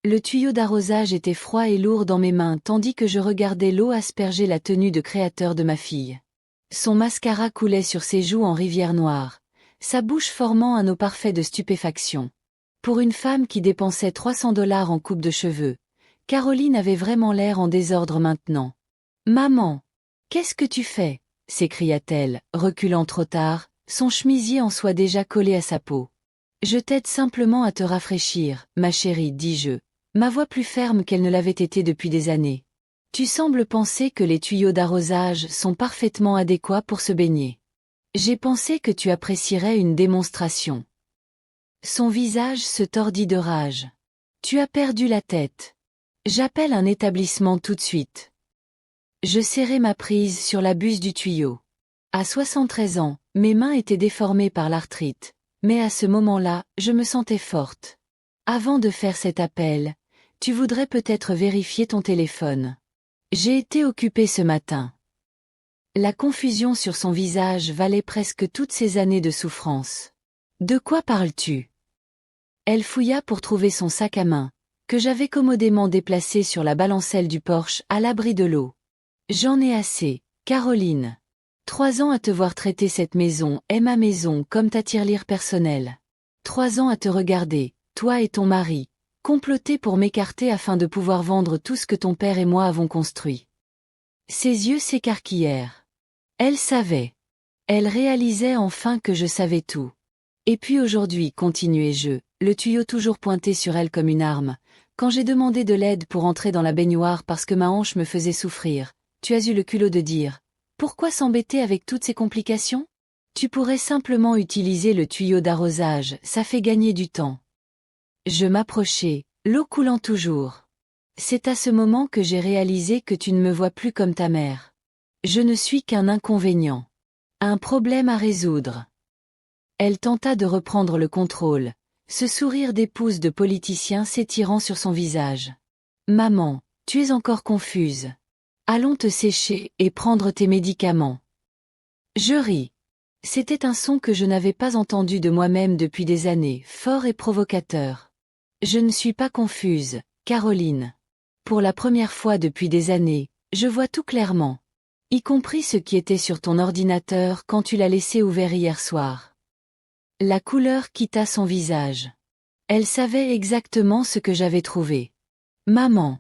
Le tuyau d'arrosage était froid et lourd dans mes mains tandis que je regardais l'eau asperger la tenue de créateur de ma fille. Son mascara coulait sur ses joues en rivière noire, sa bouche formant un eau parfait de stupéfaction. Pour une femme qui dépensait $300 en coupe de cheveux, Caroline avait vraiment l'air en désordre maintenant. « Maman! Qu'est-ce que tu fais ?» s'écria-t-elle, reculant trop tard, son chemisier en soie déjà collé à sa peau. « Je t'aide simplement à te rafraîchir, ma chérie, dis-je, ma voix plus ferme qu'elle ne l'avait été depuis des années. Tu sembles penser que les tuyaux d'arrosage sont parfaitement adéquats pour se baigner. J'ai pensé que tu apprécierais une démonstration. » Son visage se tordit de rage. « Tu as perdu la tête. J'appelle un établissement tout de suite. » Je serrai ma prise sur la buse du tuyau. À 73 ans, mes mains étaient déformées par l'arthrite, mais à ce moment-là, je me sentais forte. Avant de faire cet appel, tu voudrais peut-être vérifier ton téléphone. J'ai été occupée ce matin. La confusion sur son visage valait presque toutes ces années de souffrance. De quoi parles-tu? Elle fouilla pour trouver son sac à main, que j'avais commodément déplacé sur la balancelle du porche à l'abri de l'eau. J'en ai assez, Caroline. 3 ans à te voir traiter cette maison et ma maison comme ta tirelire personnelle. 3 ans à te regarder, toi et ton mari, comploter pour m'écarter afin de pouvoir vendre tout ce que ton père et moi avons construit. Ses yeux s'écarquillèrent. Elle savait. Elle réalisait enfin que je savais tout. Et puis aujourd'hui, continuai-je, le tuyau toujours pointé sur elle comme une arme, quand j'ai demandé de l'aide pour entrer dans la baignoire parce que ma hanche me faisait souffrir, tu as eu le culot de dire « Pourquoi s'embêter avec toutes ces complications? Tu pourrais simplement utiliser le tuyau d'arrosage, ça fait gagner du temps. » Je m'approchai, l'eau coulant toujours. C'est à ce moment que j'ai réalisé que tu ne me vois plus comme ta mère. Je ne suis qu'un inconvénient. Un problème à résoudre. Elle tenta de reprendre le contrôle, ce sourire d'épouse de politicien s'étirant sur son visage. « Maman, tu es encore confuse. Allons te sécher et prendre tes médicaments. » Je ris. C'était un son que je n'avais pas entendu de moi-même depuis des années, fort et provocateur. Je ne suis pas confuse, Caroline. Pour la première fois depuis des années, je vois tout clairement. Y compris ce qui était sur ton ordinateur quand tu l'as laissé ouvert hier soir. La couleur quitta son visage. Elle savait exactement ce que j'avais trouvé. Maman.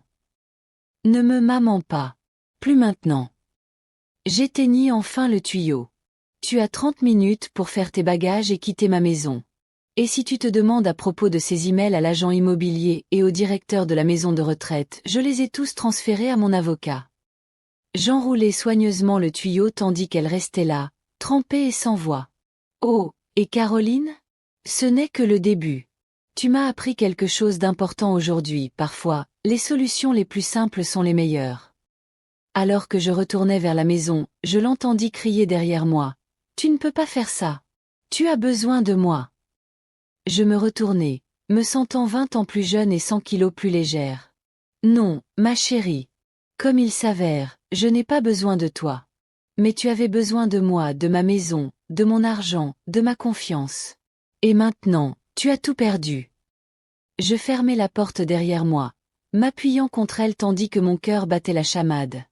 Ne me maman pas. Plus maintenant. J'éteignis enfin le tuyau. Tu as 30 minutes pour faire tes bagages et quitter ma maison. Et si tu te demandes à propos de ces emails à l'agent immobilier et au directeur de la maison de retraite, je les ai tous transférés à mon avocat. J'enroulai soigneusement le tuyau tandis qu'elle restait là, trempée et sans voix. Oh, et Caroline? Ce n'est que le début. Tu m'as appris quelque chose d'important aujourd'hui, parfois, les solutions les plus simples sont les meilleures. Alors que je retournais vers la maison, je l'entendis crier derrière moi. « Tu ne peux pas faire ça. Tu as besoin de moi. » Je me retournai, me sentant 20 ans plus jeune et 100 kilos plus légère. « Non, ma chérie. Comme il s'avère, je n'ai pas besoin de toi. Mais tu avais besoin de moi, de ma maison, de mon argent, de ma confiance. Et maintenant, tu as tout perdu. » Je fermai la porte derrière moi, m'appuyant contre elle tandis que mon cœur battait la chamade.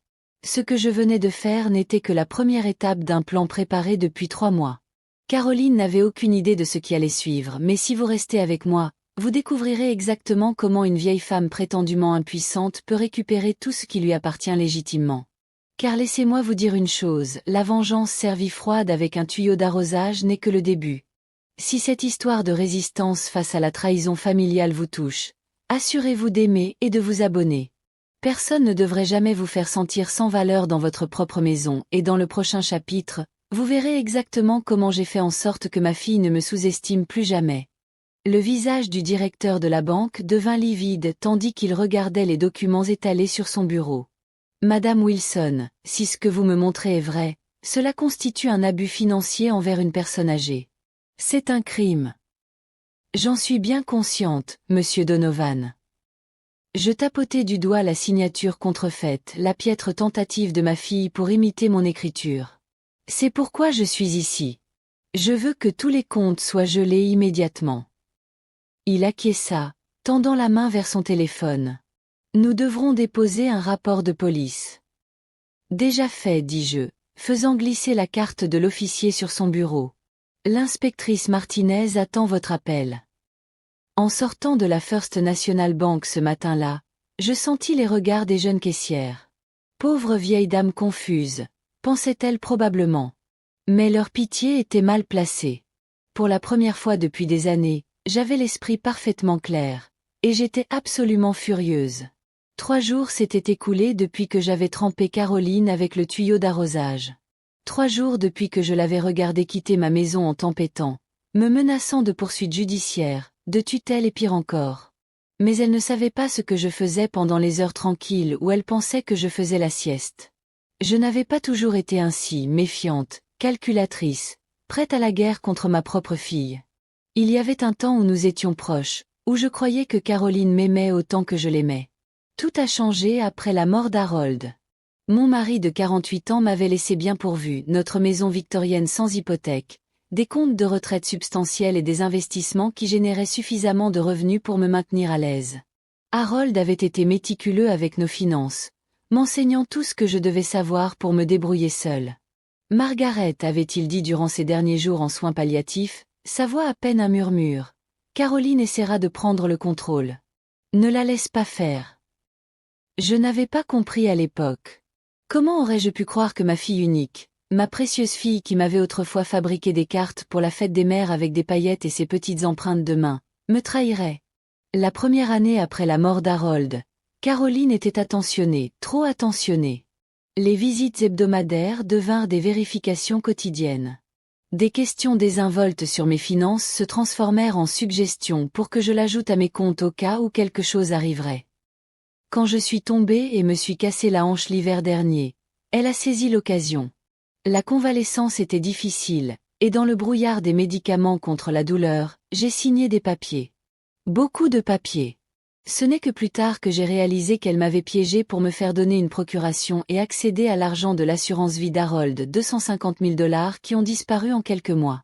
Ce que je venais de faire n'était que la première étape d'un plan préparé depuis 3 mois. Caroline n'avait aucune idée de ce qui allait suivre, mais si vous restez avec moi, vous découvrirez exactement comment une vieille femme prétendument impuissante peut récupérer tout ce qui lui appartient légitimement. Car laissez-moi vous dire une chose, la vengeance servie froide avec un tuyau d'arrosage n'est que le début. Si cette histoire de résistance face à la trahison familiale vous touche, assurez-vous d'aimer et de vous abonner. Personne ne devrait jamais vous faire sentir sans valeur dans votre propre maison, et dans le prochain chapitre, vous verrez exactement comment j'ai fait en sorte que ma fille ne me sous-estime plus jamais. Le visage du directeur de la banque devint livide tandis qu'il regardait les documents étalés sur son bureau. Madame Wilson, si ce que vous me montrez est vrai, cela constitue un abus financier envers une personne âgée. C'est un crime. J'en suis bien consciente, monsieur Donovan. Je tapotai du doigt la signature contrefaite, la piètre tentative de ma fille pour imiter mon écriture. C'est pourquoi je suis ici. Je veux que tous les comptes soient gelés immédiatement. Il acquiesça, tendant la main vers son téléphone. Nous devrons déposer un rapport de police. Déjà fait, dis-je, faisant glisser la carte de l'officier sur son bureau. L'inspectrice Martinez attend votre appel. En sortant de la First National Bank ce matin-là, je sentis les regards des jeunes caissières. Pauvre vieille dame confuse, pensait-elle probablement. Mais leur pitié était mal placée. Pour la première fois depuis des années, j'avais l'esprit parfaitement clair, et j'étais absolument furieuse. 3 jours s'étaient écoulés depuis que j'avais trempé Caroline avec le tuyau d'arrosage. 3 jours depuis que je l'avais regardée quitter ma maison en tempêtant, me menaçant de poursuites judiciaires, de tutelle et pire encore. Mais elle ne savait pas ce que je faisais pendant les heures tranquilles où elle pensait que je faisais la sieste. Je n'avais pas toujours été ainsi, méfiante, calculatrice, prête à la guerre contre ma propre fille. Il y avait un temps où nous étions proches, où je croyais que Caroline m'aimait autant que je l'aimais. Tout a changé après la mort d'Harold. Mon mari de 48 ans m'avait laissé bien pourvu, notre maison victorienne sans hypothèque, des comptes de retraite substantiels et des investissements qui généraient suffisamment de revenus pour me maintenir à l'aise. Harold avait été méticuleux avec nos finances, m'enseignant tout ce que je devais savoir pour me débrouiller seule. Margaret, avait-il dit durant ses derniers jours en soins palliatifs, sa voix à peine un murmure. Caroline essaiera de prendre le contrôle. Ne la laisse pas faire. Je n'avais pas compris à l'époque. Comment aurais-je pu croire que ma fille unique, ma précieuse fille qui m'avait autrefois fabriqué des cartes pour la fête des mères avec des paillettes et ses petites empreintes de main, me trahirait? La première année après la mort d'Harold, Caroline était attentionnée, trop attentionnée. Les visites hebdomadaires devinrent des vérifications quotidiennes. Des questions désinvoltes sur mes finances se transformèrent en suggestions pour que je l'ajoute à mes comptes au cas où quelque chose arriverait. Quand je suis tombée et me suis cassé la hanche l'hiver dernier, elle a saisi l'occasion. La convalescence était difficile, et dans le brouillard des médicaments contre la douleur, j'ai signé des papiers. Beaucoup de papiers. Ce n'est que plus tard que j'ai réalisé qu'elle m'avait piégé pour me faire donner une procuration et accéder à l'argent de l'assurance vie d'Harold, 250 000 $ qui ont disparu en quelques mois.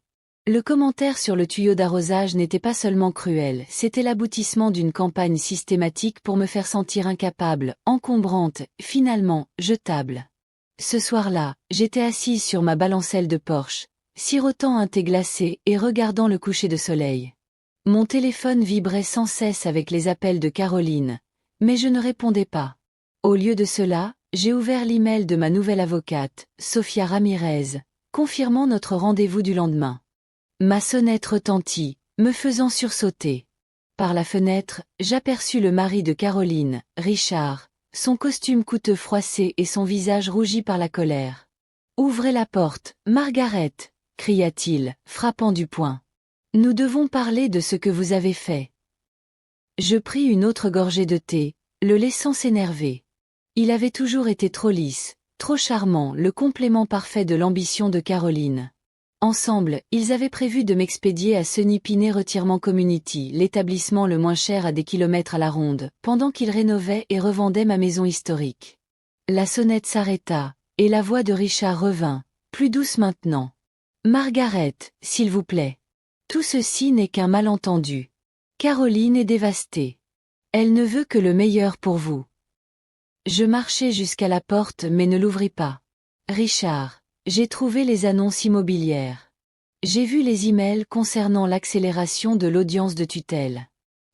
Le commentaire sur le tuyau d'arrosage n'était pas seulement cruel, c'était l'aboutissement d'une campagne systématique pour me faire sentir incapable, encombrante, finalement, jetable. Ce soir-là, j'étais assise sur ma balancelle de Porsche, sirotant un thé glacé et regardant le coucher de soleil. Mon téléphone vibrait sans cesse avec les appels de Caroline, mais je ne répondais pas. Au lieu de cela, j'ai ouvert l'email de ma nouvelle avocate, Sofia Ramirez, confirmant notre rendez-vous du lendemain. Ma sonnette retentit, me faisant sursauter. Par la fenêtre, j'aperçus le mari de Caroline, Richard, son costume coûteux froissé et son visage rougi par la colère. « Ouvrez la porte, Margaret !» cria-t-il, frappant du poing. « Nous devons parler de ce que vous avez fait. » Je pris une autre gorgée de thé, le laissant s'énerver. Il avait toujours été trop lisse, trop charmant, le complément parfait de l'ambition de Caroline. Ensemble, ils avaient prévu de m'expédier à Sunny Piney Retirement Community, l'établissement le moins cher à des kilomètres à la ronde, pendant qu'ils rénovaient et revendaient ma maison historique. La sonnette s'arrêta, et la voix de Richard revint, plus douce maintenant. « Margaret, s'il vous plaît. Tout ceci n'est qu'un malentendu. Caroline est dévastée. Elle ne veut que le meilleur pour vous. » Je marchai jusqu'à la porte mais ne l'ouvris pas. « Richard. J'ai trouvé les annonces immobilières. J'ai vu les emails concernant l'accélération de l'audience de tutelle.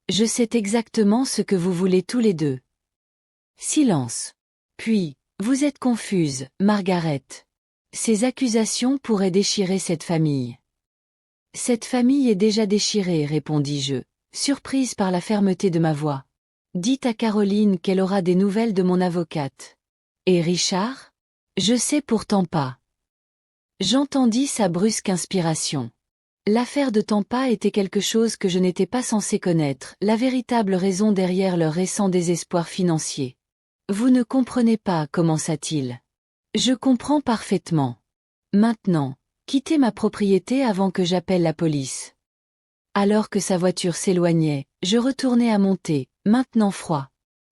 Je sais exactement ce que vous voulez tous les deux. » Silence. Puis, « Vous êtes confuse, Margaret. Ces accusations pourraient déchirer cette famille. » « Cette famille est déjà déchirée, répondis-je, surprise par la fermeté de ma voix. « Dites à Caroline qu'elle aura des nouvelles de mon avocate. »« Et Richard ? Je sais pourtant pas. » J'entendis sa brusque inspiration. L'affaire de Tampa était quelque chose que je n'étais pas censé connaître, la véritable raison derrière leur récent désespoir financier. « Vous ne comprenez pas, commença-t-il. « Je comprends parfaitement. Maintenant, quittez ma propriété avant que j'appelle la police. » Alors que sa voiture s'éloignait, je retournai à mon thé, maintenant froid.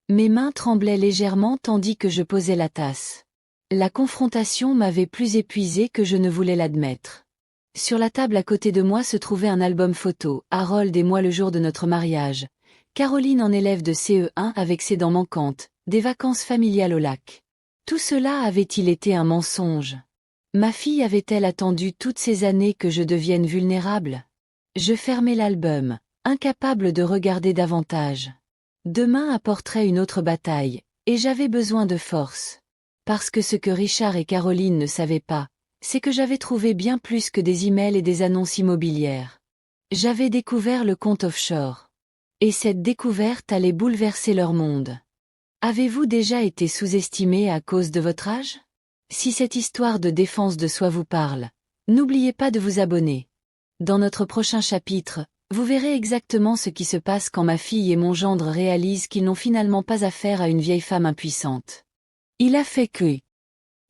Mes mains tremblaient légèrement tandis que je posais la tasse. La confrontation m'avait plus épuisé que je ne voulais l'admettre. Sur la table à côté de moi se trouvait un album photo, Harold et moi le jour de notre mariage, Caroline en élève de CE1 avec ses dents manquantes, des vacances familiales au lac. Tout cela avait-il été un mensonge? Ma fille avait-elle attendu toutes ces années que je devienne vulnérable? Je fermai l'album, incapable de regarder davantage. Demain apporterait une autre bataille, et j'avais besoin de force. Parce que ce que Richard et Caroline ne savaient pas, c'est que j'avais trouvé bien plus que des emails et des annonces immobilières. J'avais découvert le compte offshore. Et cette découverte allait bouleverser leur monde. Avez-vous déjà été sous-estimé à cause de votre âge? Si cette histoire de défense de soi vous parle, n'oubliez pas de vous abonner. Dans notre prochain chapitre, vous verrez exactement ce qui se passe quand ma fille et mon gendre réalisent qu'ils n'ont finalement pas affaire à une vieille femme impuissante. Il a fait que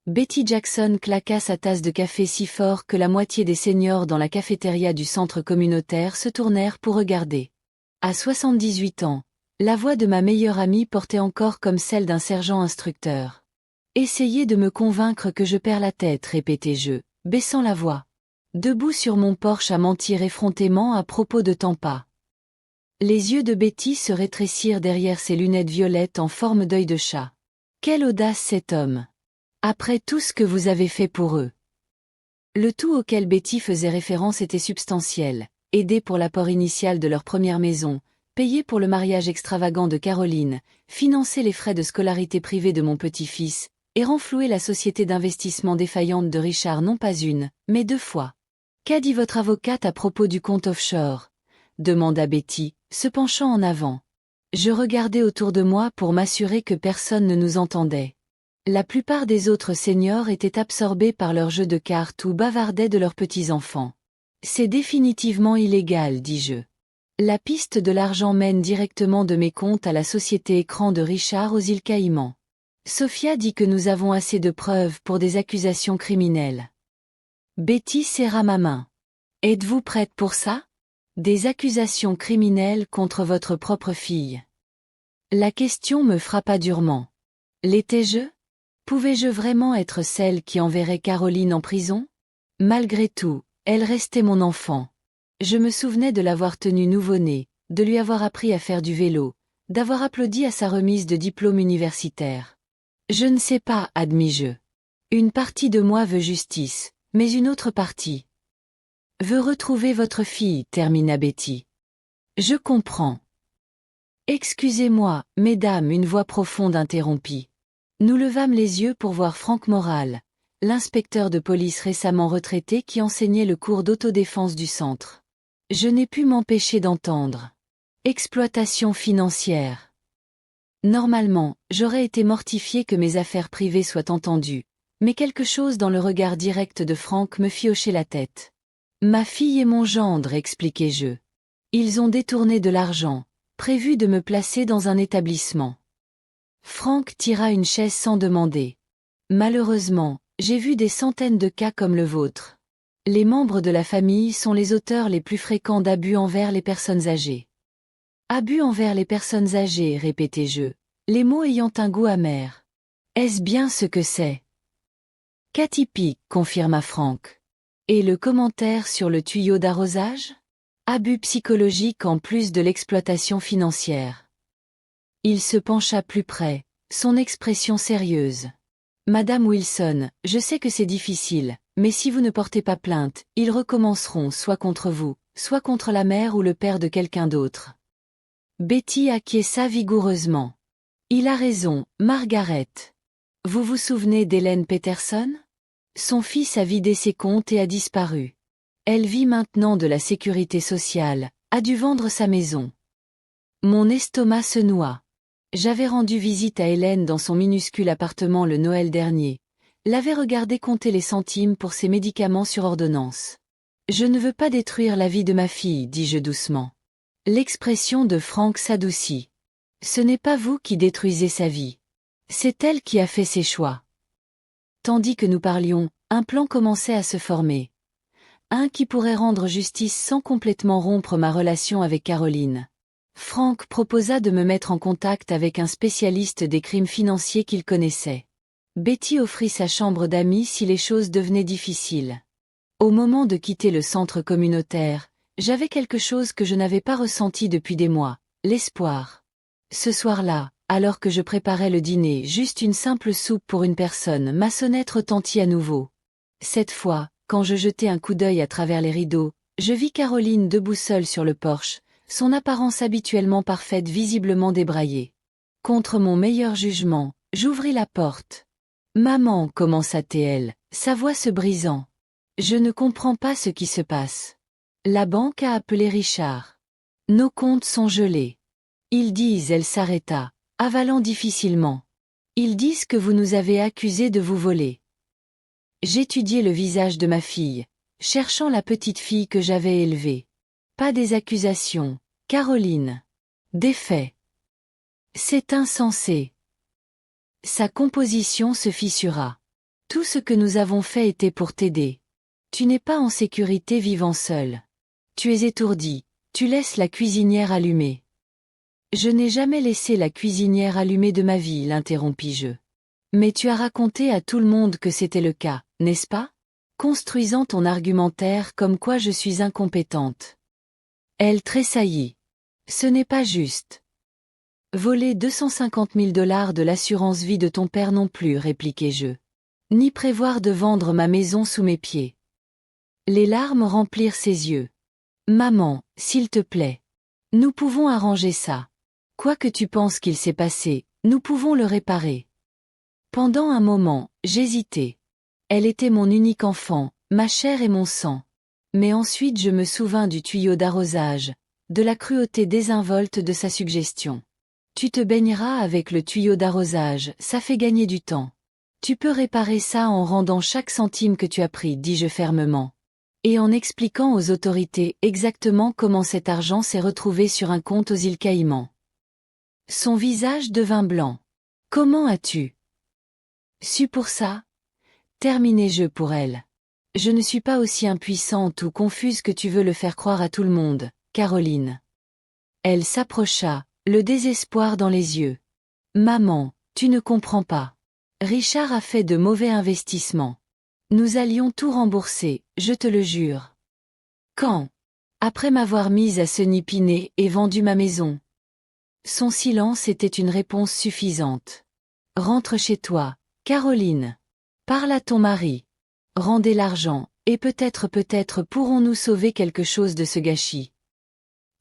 Betty Jackson claqua sa tasse de café si fort que la moitié des seniors dans la cafétéria du centre communautaire se tournèrent pour regarder. À 78 ans, la voix de ma meilleure amie portait encore comme celle d'un sergent instructeur. Essayez de me convaincre que je perds la tête, répétai-je, baissant la voix. Debout sur mon porche à mentir effrontément à propos de Tampa. Les yeux de Betty se rétrécirent derrière ses lunettes violettes en forme d'œil de chat. Quelle audace cet homme! Après tout ce que vous avez fait pour eux. Le tout auquel Betty faisait référence était substantiel. Aider pour l'apport initial de leur première maison, payer pour le mariage extravagant de Caroline, financer les frais de scolarité privée de mon petit-fils, et renflouer la société d'investissement défaillante de Richard non pas une, mais 2 fois. Qu'a dit votre avocate à propos du compte offshore? Demanda Betty, se penchant en avant. Je regardais autour de moi pour m'assurer que personne ne nous entendait. La plupart des autres seniors étaient absorbés par leur jeu de cartes ou bavardaient de leurs petits-enfants. C'est définitivement illégal, dis-je. La piste de l'argent mène directement de mes comptes à la société écran de Richard aux îles Caïmans. Sophia dit que nous avons assez de preuves pour des accusations criminelles. Betty serra ma main. Êtes-vous prête pour ça? Des accusations criminelles contre votre propre fille. La question me frappa durement. L'étais-je? Pouvais-je vraiment être celle qui enverrait Caroline en prison? Malgré tout, elle restait mon enfant. Je me souvenais de l'avoir tenue nouveau-né, de lui avoir appris à faire du vélo, d'avoir applaudi à sa remise de diplôme universitaire. Je ne sais pas, admis-je. Une partie de moi veut justice, mais une autre partie veut retrouver votre fille, termina Betty. Je comprends. Excusez-moi, mesdames, une voix profonde interrompit. Nous levâmes les yeux pour voir Frank Moral, l'inspecteur de police récemment retraité qui enseignait le cours d'autodéfense du centre. Je n'ai pu m'empêcher d'entendre. Exploitation financière. Normalement, j'aurais été mortifié que mes affaires privées soient entendues, mais quelque chose dans le regard direct de Frank me fit hocher la tête. Ma fille et mon gendre, expliquai-je. Ils ont détourné de l'argent, prévu de me placer dans un établissement. Frank tira une chaise sans demander. Malheureusement, j'ai vu des centaines de cas comme le vôtre. Les membres de la famille sont les auteurs les plus fréquents d'abus envers les personnes âgées. Abus envers les personnes âgées, répétai-je, les mots ayant un goût amer. Est-ce bien ce que c'est? Qu'atypique, confirma Frank. Et le commentaire sur le tuyau d'arrosage? Abus psychologique en plus de l'exploitation financière. Il se pencha plus près, son expression sérieuse. Madame Wilson, je sais que c'est difficile, mais si vous ne portez pas plainte, ils recommenceront soit contre vous, soit contre la mère ou le père de quelqu'un d'autre. Betty acquiesça vigoureusement. Il a raison, Margaret. Vous vous souvenez d'Hélène Peterson? Son fils a vidé ses comptes et a disparu. Elle vit maintenant de la sécurité sociale, a dû vendre sa maison. Mon estomac se noua. J'avais rendu visite à Hélène dans son minuscule appartement le Noël dernier, l'avais regardé compter les centimes pour ses médicaments sur ordonnance. Je ne veux pas détruire la vie de ma fille, dis-je doucement. L'expression de Frank s'adoucit. Ce n'est pas vous qui détruisez sa vie. C'est elle qui a fait ses choix. Tandis que nous parlions, un plan commençait à se former. Un qui pourrait rendre justice sans complètement rompre ma relation avec Caroline. Frank proposa de me mettre en contact avec un spécialiste des crimes financiers qu'il connaissait. Betty offrit sa chambre d'amis si les choses devenaient difficiles. Au moment de quitter le centre communautaire, j'avais quelque chose que je n'avais pas ressenti depuis des mois, l'espoir. Ce soir-là, alors que je préparais le dîner, juste une simple soupe pour une personne, ma sonnette retentit à nouveau. Cette fois, quand je jetai un coup d'œil à travers les rideaux, je vis Caroline debout seule sur le porche, son apparence habituellement parfaite visiblement débraillée. Contre mon meilleur jugement, j'ouvris la porte. « Maman, » commença-t-elle, sa voix se brisant. « Je ne comprends pas ce qui se passe. La banque a appelé Richard. Nos comptes sont gelés. Ils disent, » elle s'arrêta, avalant difficilement. « Ils disent que vous nous avez accusés de vous voler. » J'étudiai le visage de ma fille, cherchant la petite fille que j'avais élevée. Pas des accusations, Caroline. Des faits. C'est insensé. Sa composition se fissura. Tout ce que nous avons fait était pour t'aider. Tu n'es pas en sécurité vivant seule. Tu es étourdie, tu laisses la cuisinière allumée. Je n'ai jamais laissé la cuisinière allumée de ma vie, l'interrompis-je. Mais tu as raconté à tout le monde que c'était le cas, n'est-ce pas? Construisant ton argumentaire comme quoi je suis incompétente. Elle tressaillit. Ce n'est pas juste. Voler 250 000 $ de l'assurance vie de ton père non plus, répliquai-je. Ni prévoir de vendre ma maison sous mes pieds. Les larmes remplirent ses yeux. Maman, s'il te plaît. Nous pouvons arranger ça. Quoi que tu penses qu'il s'est passé, nous pouvons le réparer. Pendant un moment, j'hésitai. Elle était mon unique enfant, ma chair et mon sang. Mais ensuite je me souvins du tuyau d'arrosage, de la cruauté désinvolte de sa suggestion. Tu te baigneras avec le tuyau d'arrosage, ça fait gagner du temps. Tu peux réparer ça en rendant chaque centime que tu as pris, dis-je fermement. Et en expliquant aux autorités exactement comment cet argent s'est retrouvé sur un compte aux îles Caïmans. Son visage devint blanc. Comment as-tu su pour ça? Terminai-je pour elle. Je ne suis pas aussi impuissante ou confuse que tu veux le faire croire à tout le monde, Caroline. Elle s'approcha, le désespoir dans les yeux. Maman, tu ne comprends pas. Richard a fait de mauvais investissements. Nous allions tout rembourser, je te le jure. Quand? Après m'avoir mise à se nipiner et vendu ma maison. Son silence était une réponse suffisante. Rentre chez toi, Caroline. Parle à ton mari. Rendez l'argent, et peut-être pourrons-nous sauver quelque chose de ce gâchis.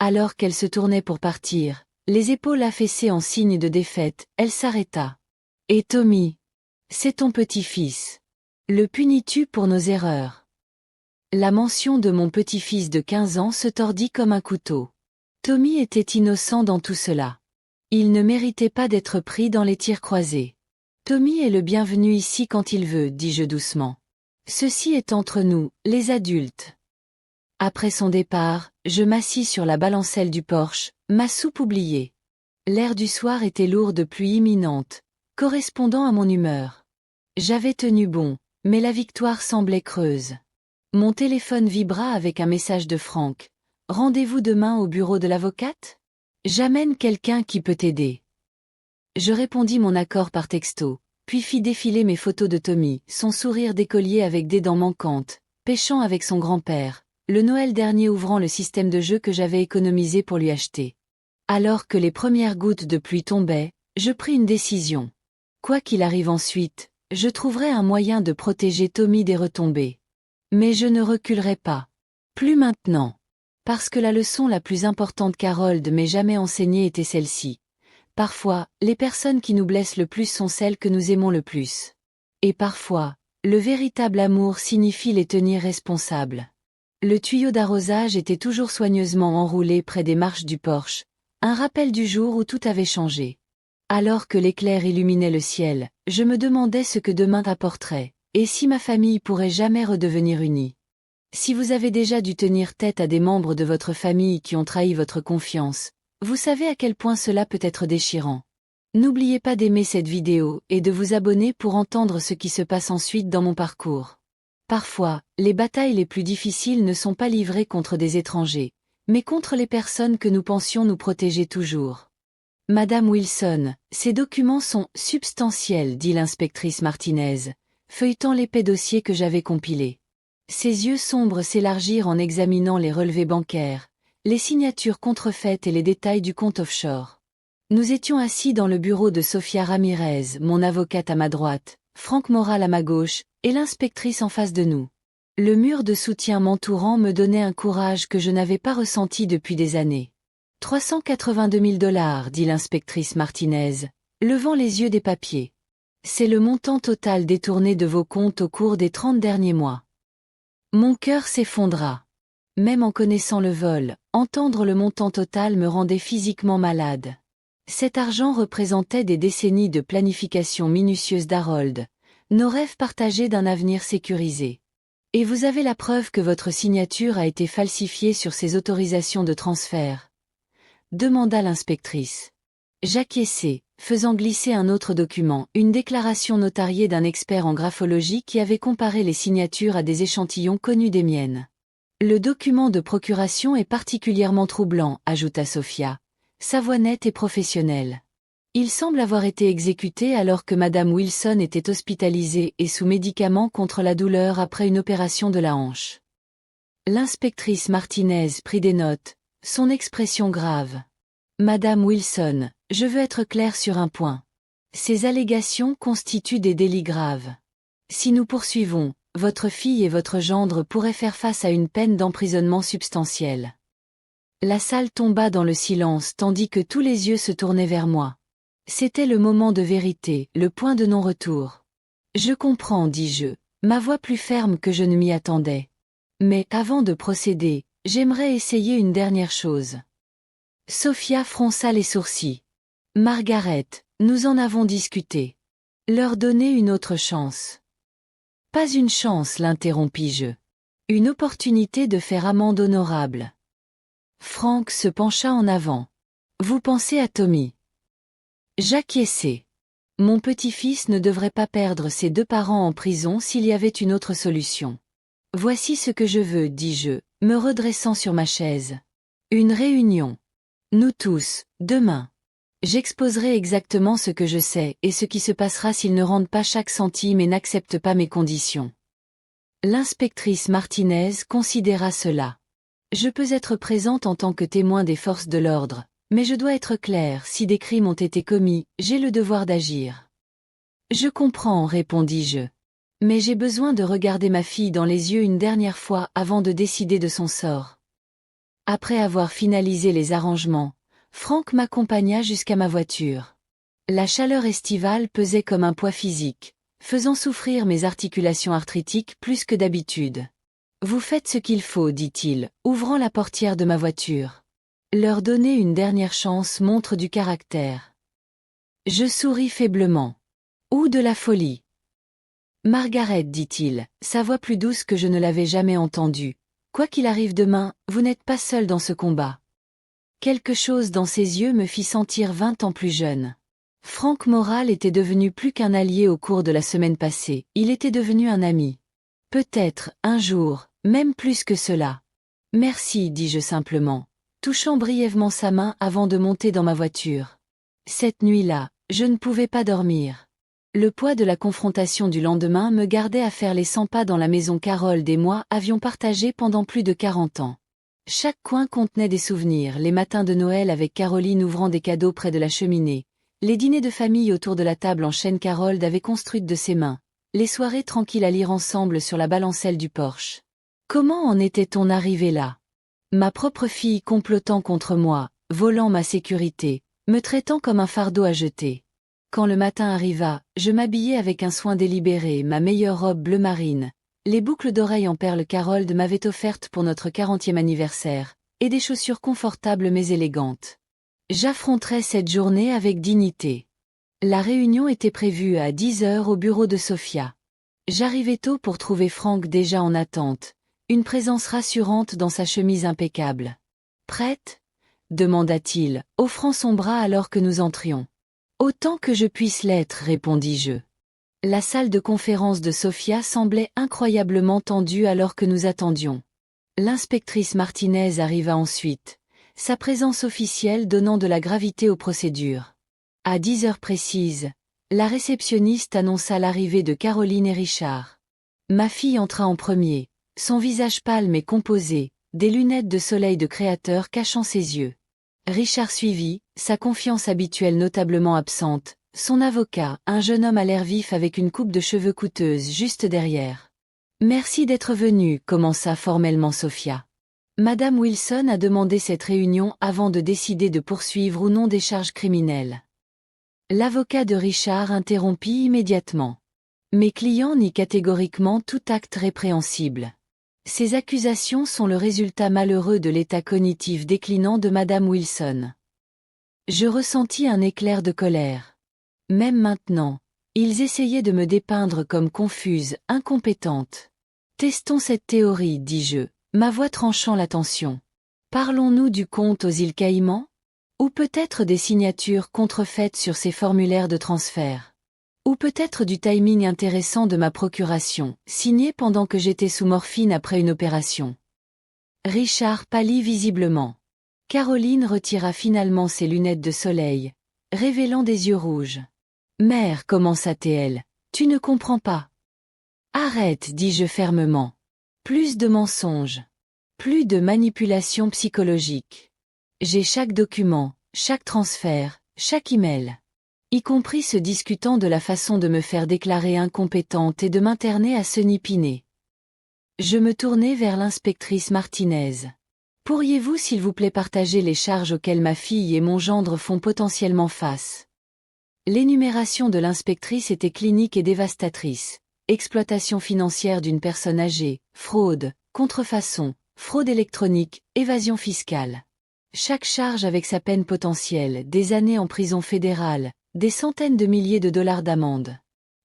Alors qu'elle se tournait pour partir, les épaules affaissées en signe de défaite, elle s'arrêta. Et Tommy? C'est ton petit-fils. Le punis-tu pour nos erreurs? La mention de mon petit-fils de 15 ans se tordit comme un couteau. Tommy était innocent dans tout cela. Il ne méritait pas d'être pris dans les tirs croisés. Tommy est le bienvenu ici quand il veut, dis-je doucement. Ceci est entre nous, les adultes. Après son départ, je m'assis sur la balancelle du porche, ma soupe oubliée. L'air du soir était lourd de pluie imminente, correspondant à mon humeur. J'avais tenu bon, mais la victoire semblait creuse. Mon téléphone vibra avec un message de Franck. Rendez-vous demain au bureau de l'avocate? J'amène quelqu'un qui peut t'aider. Je répondis mon accord par texto, puis fis défiler mes photos de Tommy, son sourire d'écolier avec des dents manquantes, pêchant avec son grand-père, le Noël dernier ouvrant le système de jeu que j'avais économisé pour lui acheter. Alors que les premières gouttes de pluie tombaient, je pris une décision. Quoi qu'il arrive ensuite, je trouverai un moyen de protéger Tommy des retombées. Mais je ne reculerai pas. Plus maintenant. Parce que la leçon la plus importante qu'Harold m'ait jamais enseignée était celle-ci. Parfois, les personnes qui nous blessent le plus sont celles que nous aimons le plus. Et parfois, le véritable amour signifie les tenir responsables. Le tuyau d'arrosage était toujours soigneusement enroulé près des marches du porche, un rappel du jour où tout avait changé. Alors que l'éclair illuminait le ciel, je me demandais ce que demain apporterait, et si ma famille pourrait jamais redevenir unie. Si vous avez déjà dû tenir tête à des membres de votre famille qui ont trahi votre confiance, vous savez à quel point cela peut être déchirant. N'oubliez pas d'aimer cette vidéo et de vous abonner pour entendre ce qui se passe ensuite dans mon parcours. Parfois, les batailles les plus difficiles ne sont pas livrées contre des étrangers, mais contre les personnes que nous pensions nous protéger toujours. Madame Wilson, ces documents sont substantiels, dit l'inspectrice Martinez, feuilletant l'épais dossier que j'avais compilé. Ses yeux sombres s'élargirent en examinant les relevés bancaires, les signatures contrefaites et les détails du compte offshore. Nous étions assis dans le bureau de Sofia Ramirez, mon avocate à ma droite, Franck Moral à ma gauche, et l'inspectrice en face de nous. Le mur de soutien m'entourant me donnait un courage que je n'avais pas ressenti depuis des années. 382 000 $, dit l'inspectrice Martinez, levant les yeux des papiers. C'est le montant total détourné de vos comptes au cours des 30 derniers mois. Mon cœur s'effondra. Même en connaissant le vol, entendre le montant total me rendait physiquement malade. Cet argent représentait des décennies de planification minutieuse d'Harold, nos rêves partagés d'un avenir sécurisé. Et vous avez la preuve que votre signature a été falsifiée sur ces autorisations de transfert? Demanda l'inspectrice. J'acquiesçai, faisant glisser un autre document, une déclaration notariée d'un expert en graphologie qui avait comparé les signatures à des échantillons connus des miennes. Le document de procuration est particulièrement troublant, ajouta Sofia. Sa voix nette et professionnelle. Il semble avoir été exécuté alors que Madame Wilson était hospitalisée et sous médicaments contre la douleur après une opération de la hanche. L'inspectrice Martinez prit des notes, son expression grave. Madame Wilson, je veux être claire sur un point. Ces allégations constituent des délits graves. Si nous poursuivons, votre fille et votre gendre pourraient faire face à une peine d'emprisonnement substantielle. La salle tomba dans le silence tandis que tous les yeux se tournaient vers moi. C'était le moment de vérité, le point de non-retour. Je comprends, dis-je, ma voix plus ferme que je ne m'y attendais. Mais, avant de procéder, j'aimerais essayer une dernière chose. Sofia fronça les sourcils. Margaret, nous en avons discuté. Leur donner une autre chance. Pas une chance, l'interrompis-je. Une opportunité de faire amende honorable. Frank se pencha en avant. Vous pensez à Tommy. J'acquiesçai. Mon petit-fils ne devrait pas perdre ses deux parents en prison s'il y avait une autre solution. Voici ce que je veux, dis-je, me redressant sur ma chaise. Une réunion. Nous tous, demain. J'exposerai exactement ce que je sais et ce qui se passera s'ils ne rendent pas chaque centime et n'acceptent pas mes conditions. L'inspectrice Martinez considéra cela. Je peux être présente en tant que témoin des forces de l'ordre, mais je dois être claire, si des crimes ont été commis, j'ai le devoir d'agir. Je comprends, répondis-je. Mais j'ai besoin de regarder ma fille dans les yeux une dernière fois avant de décider de son sort. Après avoir finalisé les arrangements, Franck m'accompagna jusqu'à ma voiture. La chaleur estivale pesait comme un poids physique, faisant souffrir mes articulations arthritiques plus que d'habitude. Vous faites ce qu'il faut, dit-il, ouvrant la portière de ma voiture. Leur donner une dernière chance montre du caractère. Je souris faiblement. Ou de la folie. Margaret, dit-il, sa voix plus douce que je ne l'avais jamais entendue. Quoi qu'il arrive demain, vous n'êtes pas seule dans ce combat. Quelque chose dans ses yeux me fit sentir 20 ans plus jeune. Franck Moral était devenu plus qu'un allié au cours de la semaine passée, il était devenu un ami. Peut-être, un jour, même plus que cela. Merci, dis-je simplement, touchant brièvement sa main avant de monter dans ma voiture. Cette nuit-là, je ne pouvais pas dormir. Le poids de la confrontation du lendemain me gardait à faire les 100 pas dans la maison qu'Harold et moi avions partagée pendant plus de 40 ans. Chaque coin contenait des souvenirs, les matins de Noël avec Caroline ouvrant des cadeaux près de la cheminée, les dîners de famille autour de la table en chêne qu'Harold avait construite de ses mains, les soirées tranquilles à lire ensemble sur la balancelle du porche. Comment en était-on arrivé là? Ma propre fille complotant contre moi, volant ma sécurité, me traitant comme un fardeau à jeter. Quand le matin arriva, je m'habillai avec un soin délibéré, ma meilleure robe bleu marine, les boucles d'oreilles en perles qu'Harold m'avait offertes pour notre 40e anniversaire, et des chaussures confortables mais élégantes. J'affronterais cette journée avec dignité. La réunion était prévue à 10 heures au bureau de Sofia. J'arrivai tôt pour trouver Franck déjà en attente, une présence rassurante dans sa chemise impeccable. « Prête ?» demanda-t-il, offrant son bras alors que nous entrions. « Autant que je puisse l'être, répondis-je. La salle de conférence de Sofia semblait incroyablement tendue alors que nous attendions. L'inspectrice Martinez arriva ensuite, sa présence officielle donnant de la gravité aux procédures. À 10 heures précises, la réceptionniste annonça l'arrivée de Caroline et Richard. Ma fille entra en premier, son visage pâle mais composé, des lunettes de soleil de créateur cachant ses yeux. Richard suivit, sa confiance habituelle notablement absente, son avocat, un jeune homme à l'air vif avec une coupe de cheveux coûteuse juste derrière. « Merci d'être venu, commença formellement Sophia. Madame Wilson a demandé cette réunion avant de décider de poursuivre ou non des charges criminelles. » L'avocat de Richard interrompit immédiatement. « Mes clients nient catégoriquement tout acte répréhensible. Ces accusations sont le résultat malheureux de l'état cognitif déclinant de Madame Wilson. » Je ressentis un éclair de colère. Même maintenant, ils essayaient de me dépeindre comme confuse, incompétente. « Testons cette théorie, dis-je, ma voix tranchant la tension. Parlons-nous du compte aux îles Caïmans? Ou peut-être des signatures contrefaites sur ces formulaires de transfert? Ou peut-être du timing intéressant de ma procuration, signée pendant que j'étais sous morphine après une opération? » Richard pâlit visiblement. Caroline retira finalement ses lunettes de soleil, révélant des yeux rouges. « Mère, commença-t-elle, tu ne comprends pas. »« Arrête, dis-je fermement. Plus de mensonges. Plus de manipulation psychologique. J'ai chaque document, chaque transfert, chaque email. Y compris se discutant de la façon de me faire déclarer incompétente et de m'interner à Sunny-Pinet. » Je me tournai vers l'inspectrice Martinez. « Pourriez-vous s'il vous plaît partager les charges auxquelles ma fille et mon gendre font potentiellement face ?» L'énumération de l'inspectrice était clinique et dévastatrice. Exploitation financière d'une personne âgée, fraude, contrefaçon, fraude électronique, évasion fiscale. Chaque charge avec sa peine potentielle, des années en prison fédérale, des centaines de milliers de dollars d'amende.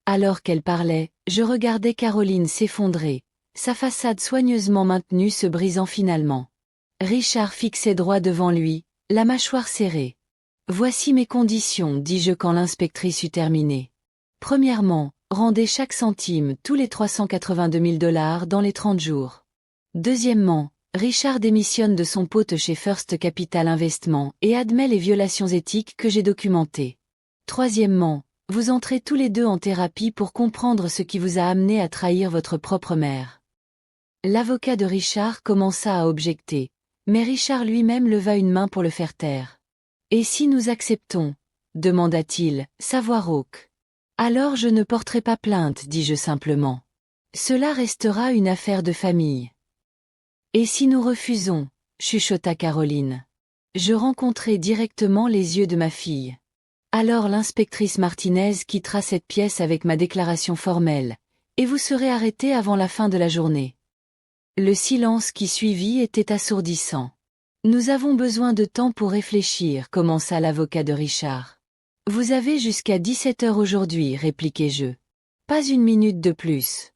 Alors qu'elle parlait, je regardais Caroline s'effondrer, sa façade soigneusement maintenue se brisant finalement. Richard fixait droit devant lui, la mâchoire serrée. « Voici mes conditions, dis-je quand l'inspectrice eut terminé. Premièrement, rendez chaque centime tous les 382 000 dollars dans les 30 jours. Deuxièmement, Richard démissionne de son poste chez First Capital Investment et admet les violations éthiques que j'ai documentées. Troisièmement, vous entrez tous les deux en thérapie pour comprendre ce qui vous a amené à trahir votre propre mère. » L'avocat de Richard commença à objecter, mais Richard lui-même leva une main pour le faire taire. « Et si nous acceptons ?» demanda-t-il, sa voix rauque. « Alors je ne porterai pas plainte, dis-je simplement. Cela restera une affaire de famille. »« Et si nous refusons ?» chuchota Caroline. Je rencontrai directement les yeux de ma fille. Alors l'inspectrice Martinez quittera cette pièce avec ma déclaration formelle, et vous serez arrêté avant la fin de la journée. Le silence qui suivit était assourdissant. Nous avons besoin de temps pour réfléchir, commença l'avocat de Richard. Vous avez jusqu'à 17 heures aujourd'hui, répliquai-je. Pas une minute de plus.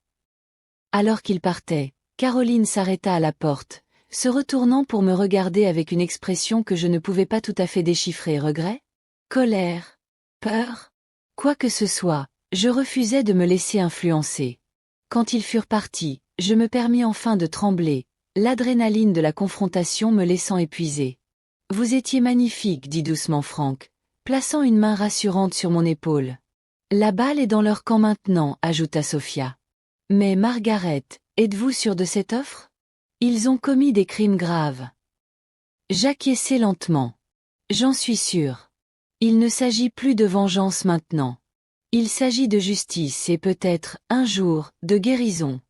Alors qu'il partait, Caroline s'arrêta à la porte, se retournant pour me regarder avec une expression que je ne pouvais pas tout à fait déchiffrer. Regret? Colère? Peur? Quoi que ce soit, je refusais de me laisser influencer. Quand ils furent partis, je me permis enfin de trembler, l'adrénaline de la confrontation me laissant épuisé. « Vous étiez magnifique, dit doucement Frank, plaçant une main rassurante sur mon épaule. « La balle est dans leur camp maintenant, ajouta Sophia. « Mais Margaret, êtes-vous sûre de cette offre? Ils ont commis des crimes graves. » J'acquiesçai lentement. « J'en suis sûre. Il ne s'agit plus de vengeance maintenant. Il s'agit de justice et peut-être, un jour, de guérison. »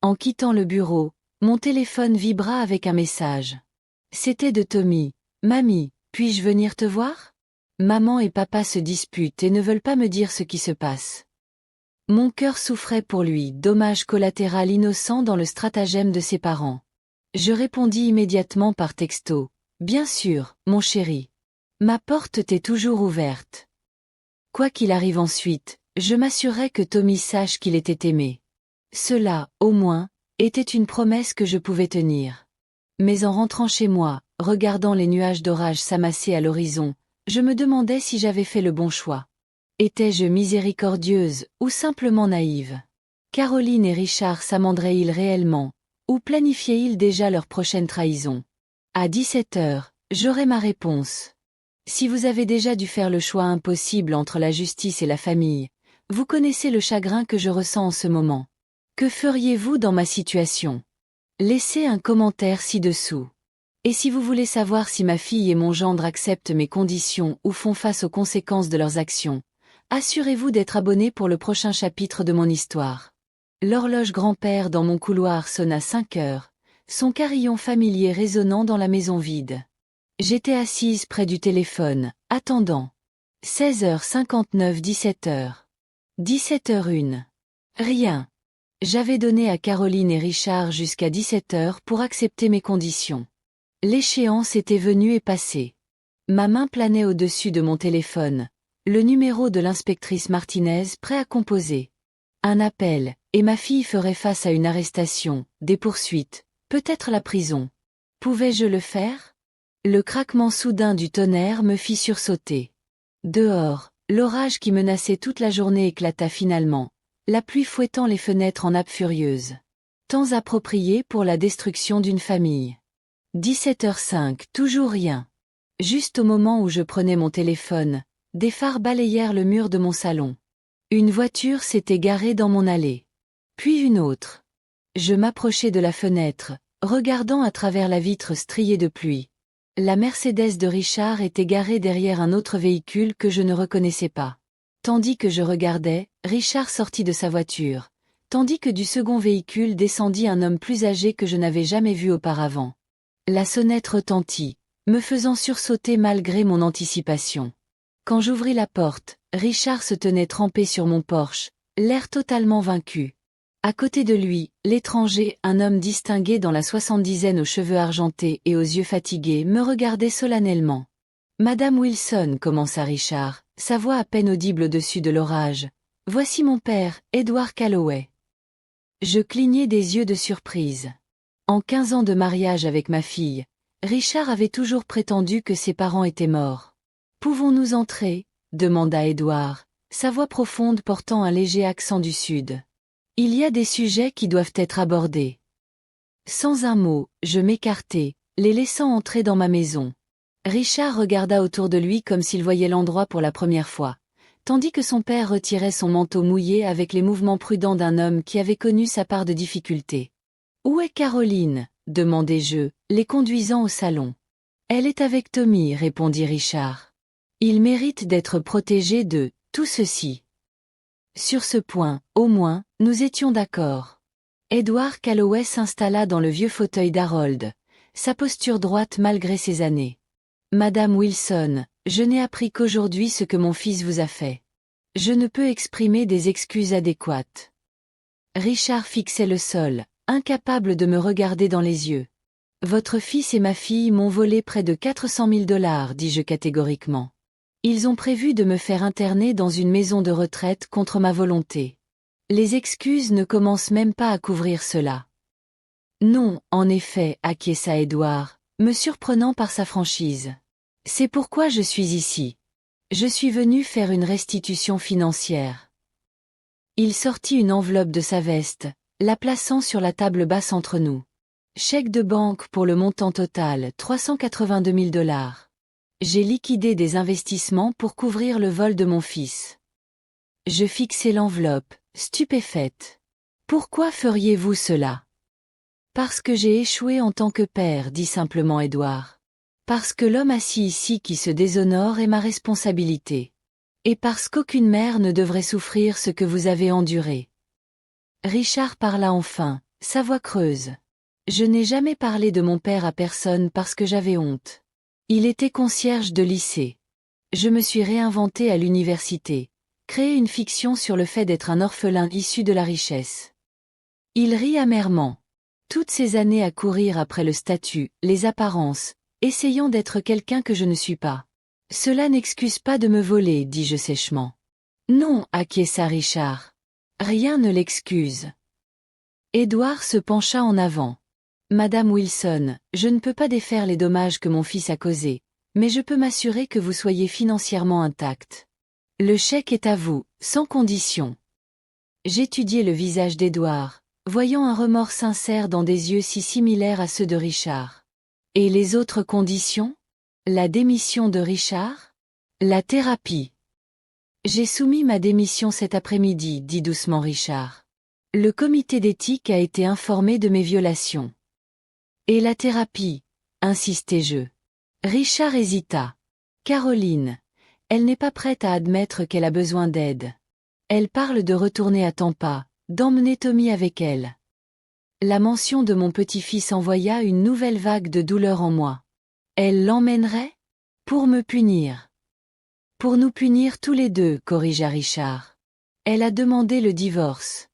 En quittant le bureau, mon téléphone vibra avec un message. C'était de Tommy. « Mamie, puis-je venir te voir? Maman et papa se disputent et ne veulent pas me dire ce qui se passe. » Mon cœur souffrait pour lui, dommage collatéral innocent dans le stratagème de ses parents. Je répondis immédiatement par texto. « Bien sûr, mon chéri. Ma porte t'est toujours ouverte. » Quoi qu'il arrive ensuite, je m'assurerai que Tommy sache qu'il était aimé. Cela, au moins, était une promesse que je pouvais tenir. Mais en rentrant chez moi, regardant les nuages d'orage s'amasser à l'horizon, je me demandais si j'avais fait le bon choix. Étais-je miséricordieuse, ou simplement naïve? Caroline et Richard s'amenderaient-ils réellement, ou planifiaient-ils déjà leur prochaine trahison? À 17 heures, j'aurai ma réponse. Si vous avez déjà dû faire le choix impossible entre la justice et la famille, vous connaissez le chagrin que je ressens en ce moment. Que feriez-vous dans ma situation? Laissez un commentaire ci-dessous. Et si vous voulez savoir si ma fille et mon gendre acceptent mes conditions ou font face aux conséquences de leurs actions, assurez-vous d'être abonné pour le prochain chapitre de mon histoire. L'horloge grand-père dans mon couloir sonna 5 heures, son carillon familier résonnant dans la maison vide. J'étais assise près du téléphone, attendant. 16h59, 17h. 17h01. Rien. J'avais donné à Caroline et Richard jusqu'à 17h pour accepter mes conditions. L'échéance était venue et passée. Ma main planait au-dessus de mon téléphone, le numéro de l'inspectrice Martinez prêt à composer. Un appel, et ma fille ferait face à une arrestation, des poursuites, peut-être la prison. Pouvais-je le faire? Le craquement soudain du tonnerre me fit sursauter. Dehors, l'orage qui menaçait toute la journée éclata finalement, la pluie fouettant les fenêtres en nappes furieuses. Temps approprié pour la destruction d'une famille. 17h05, toujours rien. Juste au moment où je prenais mon téléphone, des phares balayèrent le mur de mon salon. Une voiture s'était garée dans mon allée. Puis une autre. Je m'approchai de la fenêtre, regardant à travers la vitre striée de pluie. La Mercedes de Richard était garée derrière un autre véhicule que je ne reconnaissais pas. Tandis que je regardais, Richard sortit de sa voiture, tandis que du second véhicule descendit un homme plus âgé que je n'avais jamais vu auparavant. La sonnette retentit, me faisant sursauter malgré mon anticipation. Quand j'ouvris la porte, Richard se tenait trempé sur mon porche, l'air totalement vaincu. À côté de lui, l'étranger, un homme distingué dans la soixante-dizaine aux cheveux argentés et aux yeux fatigués, me regardait solennellement. « Madame Wilson, » commença Richard, sa voix à peine audible au-dessus de l'orage. « Voici mon père, Edward Calloway. » Je clignai des yeux de surprise. En 15 ans de mariage avec ma fille, Richard avait toujours prétendu que ses parents étaient morts. « Pouvons-nous entrer ?» demanda Edward, sa voix profonde portant un léger accent du Sud. « Il y a des sujets qui doivent être abordés. » Sans un mot, je m'écartai, les laissant entrer dans ma maison. Richard regarda autour de lui comme s'il voyait l'endroit pour la première fois, tandis que son père retirait son manteau mouillé avec les mouvements prudents d'un homme qui avait connu sa part de difficultés. « Où est Caroline ?» demandai-je, les conduisant au salon. « Elle est avec Tommy » répondit Richard. « Il mérite d'être protégé de tout ceci. » Sur ce point, au moins, nous étions d'accord. Edward Calloway s'installa dans le vieux fauteuil d'Harold, sa posture droite malgré ses années. « Madame Wilson, je n'ai appris qu'aujourd'hui ce que mon fils vous a fait. Je ne peux exprimer des excuses adéquates. » Richard fixait le sol, incapable de me regarder dans les yeux. « Votre fils et ma fille m'ont volé près de 400 000 $, dis-je catégoriquement. Ils ont prévu de me faire interner dans une maison de retraite contre ma volonté. Les excuses ne commencent même pas à couvrir cela. » Non, en effet, acquiesça Edward, me surprenant par sa franchise. C'est pourquoi je suis ici. Je suis venu faire une restitution financière. Il sortit une enveloppe de sa veste, la plaçant sur la table basse entre nous. Chèque de banque pour le montant total, 382 000 $. J'ai liquidé des investissements pour couvrir le vol de mon fils. Je fixai l'enveloppe, stupéfaite. Pourquoi feriez-vous cela? Parce que j'ai échoué en tant que père, dit simplement Edward. Parce que l'homme assis ici qui se déshonore est ma responsabilité. Et parce qu'aucune mère ne devrait souffrir ce que vous avez enduré. Richard parla enfin, sa voix creuse. Je n'ai jamais parlé de mon père à personne parce que j'avais honte. Il était concierge de lycée. Je me suis réinventé à l'université, créé une fiction sur le fait d'être un orphelin issu de la richesse. Il rit amèrement. Toutes ces années à courir après le statut, les apparences, essayant d'être quelqu'un que je ne suis pas. Cela n'excuse pas de me voler, dis-je sèchement. Non, acquiesça Richard. Rien ne l'excuse. Edward se pencha en avant. Madame Wilson, je ne peux pas défaire les dommages que mon fils a causés, mais je peux m'assurer que vous soyez financièrement intact. Le chèque est à vous, sans condition. J'étudiai le visage d'Edward, voyant un remords sincère dans des yeux si similaires à ceux de Richard. Et les autres conditions? La démission de Richard? La thérapie. J'ai soumis ma démission cet après-midi, dit doucement Richard. Le comité d'éthique a été informé de mes violations. Et la thérapie, insistai-je. Richard hésita. Caroline. Elle n'est pas prête à admettre qu'elle a besoin d'aide. Elle parle de retourner à Tampa, d'emmener Tommy avec elle. La mention de mon petit-fils envoya une nouvelle vague de douleur en moi. Elle l'emmènerait? Pour me punir. Pour nous punir tous les deux, corrigea Richard. Elle a demandé le divorce.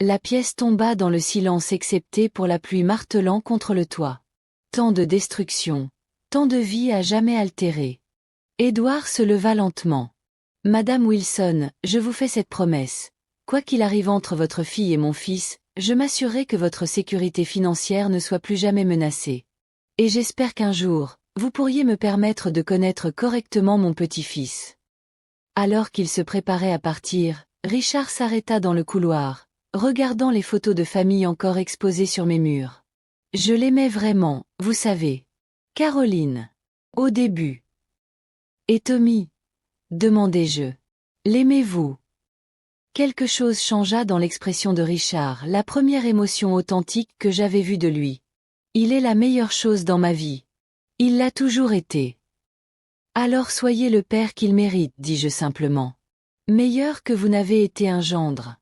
La pièce tomba dans le silence excepté pour la pluie martelant contre le toit. Tant de destruction, tant de vie à jamais altérée. Édouard se leva lentement. Madame Wilson, je vous fais cette promesse. Quoi qu'il arrive entre votre fille et mon fils, je m'assurerai que votre sécurité financière ne soit plus jamais menacée. Et j'espère qu'un jour, vous pourriez me permettre de connaître correctement mon petit-fils. Alors qu'il se préparait à partir, Richard s'arrêta dans le couloir, regardant les photos de famille encore exposées sur mes murs. Je l'aimais vraiment, vous savez. Caroline. Au début. Et Tommy? Demandai-je. L'aimez-vous? Quelque chose changea dans l'expression de Richard, la première émotion authentique que j'avais vue de lui. Il est la meilleure chose dans ma vie. Il l'a toujours été. Alors soyez le père qu'il mérite, dis-je simplement. Meilleur que vous n'avez été un gendre.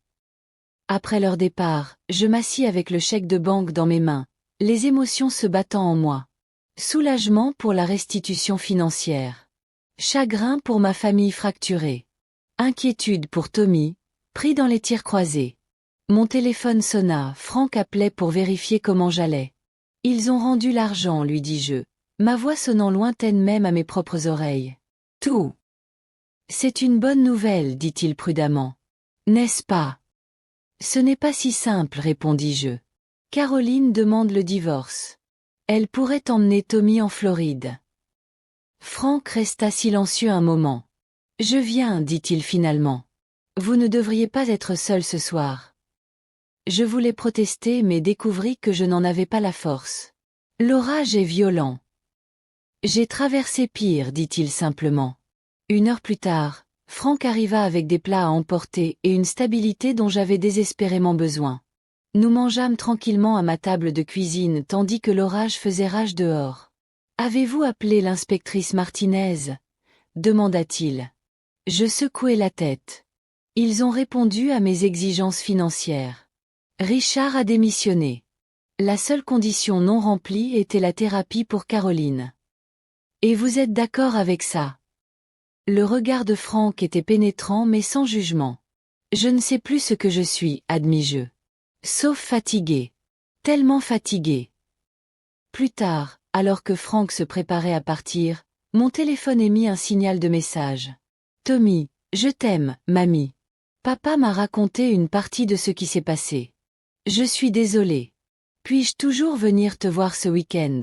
Après leur départ, je m'assis avec le chèque de banque dans mes mains, les émotions se battant en moi. Soulagement pour la restitution financière. Chagrin pour ma famille fracturée. Inquiétude pour Tommy, pris dans les tirs croisés. Mon téléphone sonna, Franck appelait pour vérifier comment j'allais. Ils ont rendu l'argent, lui dis-je, ma voix sonnant lointaine même à mes propres oreilles. Tout. C'est une bonne nouvelle, dit-il prudemment. N'est-ce pas? Ce n'est pas si simple, répondis-je. Caroline demande le divorce. Elle pourrait emmener Tommy en Floride. Franck resta silencieux un moment. Je viens, dit-il finalement. Vous ne devriez pas être seul ce soir. Je voulais protester mais découvris que je n'en avais pas la force. L'orage est violent. J'ai traversé pire, dit-il simplement. 1 heure plus tard, Franck arriva avec des plats à emporter et une stabilité dont j'avais désespérément besoin. Nous mangeâmes tranquillement à ma table de cuisine tandis que l'orage faisait rage dehors. « Avez-vous appelé l'inspectrice Martinez ?» demanda-t-il. Je secouai la tête. Ils ont répondu à mes exigences financières. Richard a démissionné. La seule condition non remplie était la thérapie pour Caroline. Et vous êtes d'accord avec ça? Le regard de Franck était pénétrant mais sans jugement. Je ne sais plus ce que je suis, admis-je. Sauf fatigué. Tellement fatigué. Plus tard, alors que Franck se préparait à partir, mon téléphone émit un signal de message. Tommy, je t'aime, mamie. Papa m'a raconté une partie de ce qui s'est passé. Je suis désolé. Puis-je toujours venir te voir ce week-end?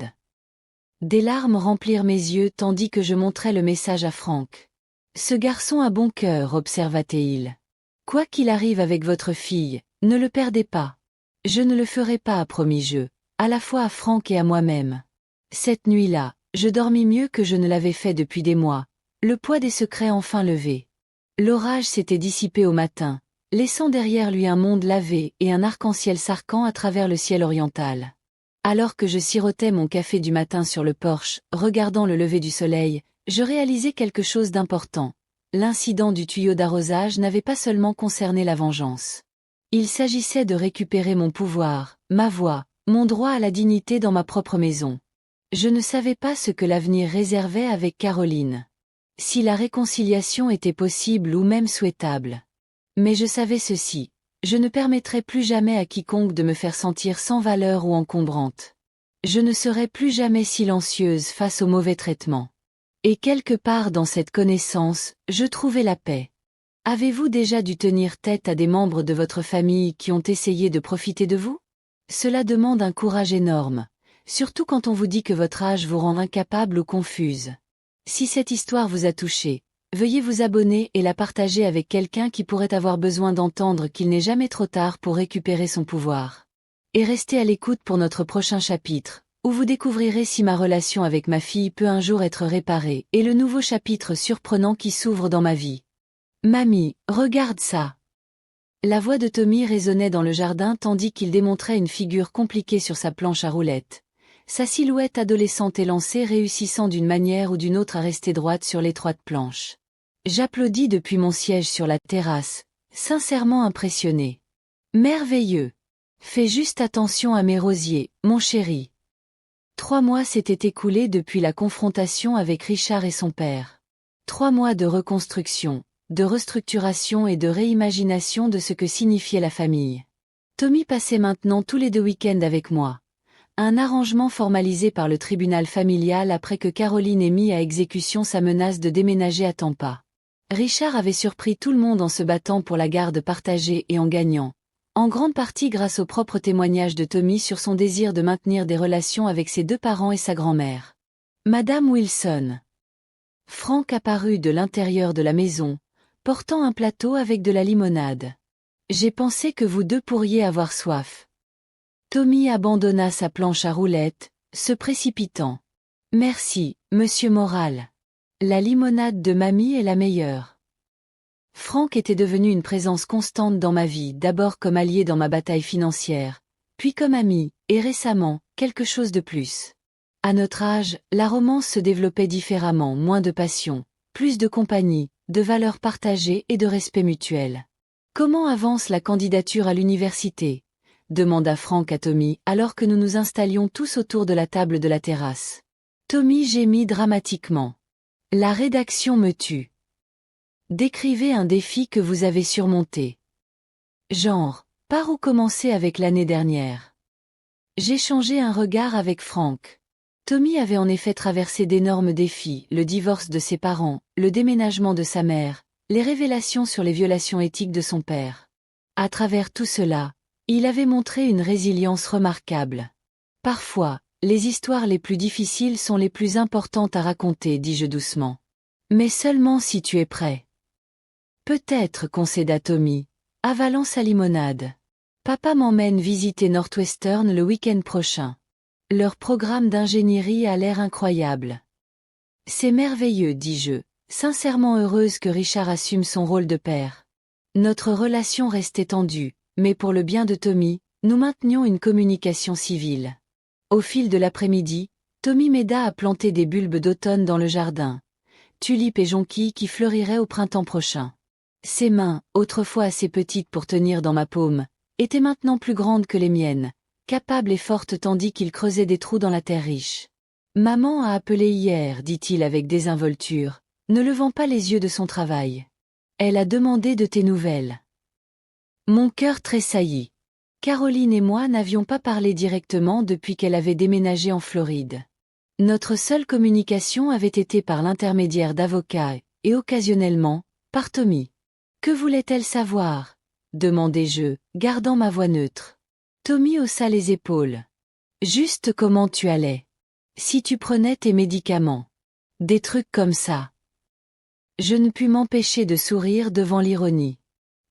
Des larmes remplirent mes yeux tandis que je montrais le message à Franck. Ce garçon a bon cœur, observa-t-il. Quoi qu'il arrive avec votre fille, ne le perdez pas. Je ne le ferai pas, promis-je, à la fois à Franck et à moi-même. Cette nuit-là, je dormis mieux que je ne l'avais fait depuis des mois, le poids des secrets enfin levé. L'orage s'était dissipé au matin, laissant derrière lui un monde lavé et un arc-en-ciel s'arquant à travers le ciel oriental. Alors que je sirotais mon café du matin sur le porche, regardant le lever du soleil, je réalisais quelque chose d'important. L'incident du tuyau d'arrosage n'avait pas seulement concerné la vengeance. Il s'agissait de récupérer mon pouvoir, ma voix, mon droit à la dignité dans ma propre maison. Je ne savais pas ce que l'avenir réservait avec Caroline. Si la réconciliation était possible ou même souhaitable. Mais je savais ceci, je ne permettrai plus jamais à quiconque de me faire sentir sans valeur ou encombrante. Je ne serai plus jamais silencieuse face au mauvais traitement. Et quelque part dans cette connaissance, je trouvais la paix. Avez-vous déjà dû tenir tête à des membres de votre famille qui ont essayé de profiter de vous? Cela demande un courage énorme, surtout quand on vous dit que votre âge vous rend incapable ou confuse. Si cette histoire vous a touché, veuillez vous abonner et la partager avec quelqu'un qui pourrait avoir besoin d'entendre qu'il n'est jamais trop tard pour récupérer son pouvoir. Et restez à l'écoute pour notre prochain chapitre, où vous découvrirez si ma relation avec ma fille peut un jour être réparée et le nouveau chapitre surprenant qui s'ouvre dans ma vie. Mamie, regarde ça. La voix de Tommy résonnait dans le jardin tandis qu'il démontrait une figure compliquée sur sa planche à roulettes. sa silhouette adolescente élancée réussissant d'une manière ou d'une autre à rester droite sur l'étroite planche. J'applaudis depuis mon siège sur la terrasse, sincèrement impressionné. Merveilleux! Fais juste attention à mes rosiers, mon chéri. 3 mois s'étaient écoulés depuis la confrontation avec Richard et son père. 3 mois de reconstruction, de restructuration et de réimagination de ce que signifiait la famille. Tommy passait maintenant tous les 2 week-ends avec moi. Un arrangement formalisé par le tribunal familial après que Caroline ait mis à exécution sa menace de déménager à Tampa. Richard avait surpris tout le monde en se battant pour la garde partagée et en gagnant, en grande partie grâce au propre témoignage de Tommy sur son désir de maintenir des relations avec ses 2 parents et sa grand-mère. Madame Wilson. Frank apparut de l'intérieur de la maison, portant un plateau avec de la limonade. J'ai pensé que vous 2 pourriez avoir soif. Tommy abandonna sa planche à roulettes, se précipitant. Merci, monsieur Moral. La limonade de mamie est la meilleure. Frank était devenu une présence constante dans ma vie, d'abord comme allié dans ma bataille financière, puis comme ami, et récemment, quelque chose de plus. À notre âge, la romance se développait différemment, moins de passion, plus de compagnie, de valeurs partagées et de respect mutuel. Comment avance la candidature à l'université ? Demanda Frank à Tommy alors que nous nous installions tous autour de la table de la terrasse. Tommy gémit dramatiquement. La rédaction me tue. Décrivez un défi que vous avez surmonté. Genre, par où commencer avec l'année dernière. J'échangeai un regard avec Frank. Tommy avait en effet traversé d'énormes défis, le divorce de ses parents, le déménagement de sa mère, les révélations sur les violations éthiques de son père. À travers tout cela, il avait montré une résilience remarquable. Parfois, les histoires les plus difficiles sont les plus importantes à raconter, dis-je doucement. Mais seulement si tu es prêt. Peut-être, concéda Tommy, avalant sa limonade. Papa m'emmène visiter Northwestern le week-end prochain. Leur programme d'ingénierie a l'air incroyable. C'est merveilleux, dis-je, sincèrement heureuse que Richard assume son rôle de père. Notre relation restait tendue, mais pour le bien de Tommy, nous maintenions une communication civile. Au fil de l'après-midi, Tommy m'aida à planter des bulbes d'automne dans le jardin. Tulipes et jonquilles qui fleuriraient au printemps prochain. Ses mains, autrefois assez petites pour tenir dans ma paume, étaient maintenant plus grandes que les miennes, capables et fortes tandis qu'il creusait des trous dans la terre riche. Maman a appelé hier, dit-il avec désinvolture, ne levant pas les yeux de son travail. Elle a demandé de tes nouvelles. Mon cœur tressaillit. Caroline et moi n'avions pas parlé directement depuis qu'elle avait déménagé en Floride. Notre seule communication avait été par l'intermédiaire d'avocats, et occasionnellement, par Tommy. Que voulait-elle savoir ? Demandai-je, gardant ma voix neutre. Tommy haussa les épaules. Juste comment tu allais. Si tu prenais tes médicaments. Des trucs comme ça. Je ne pus m'empêcher de sourire devant l'ironie.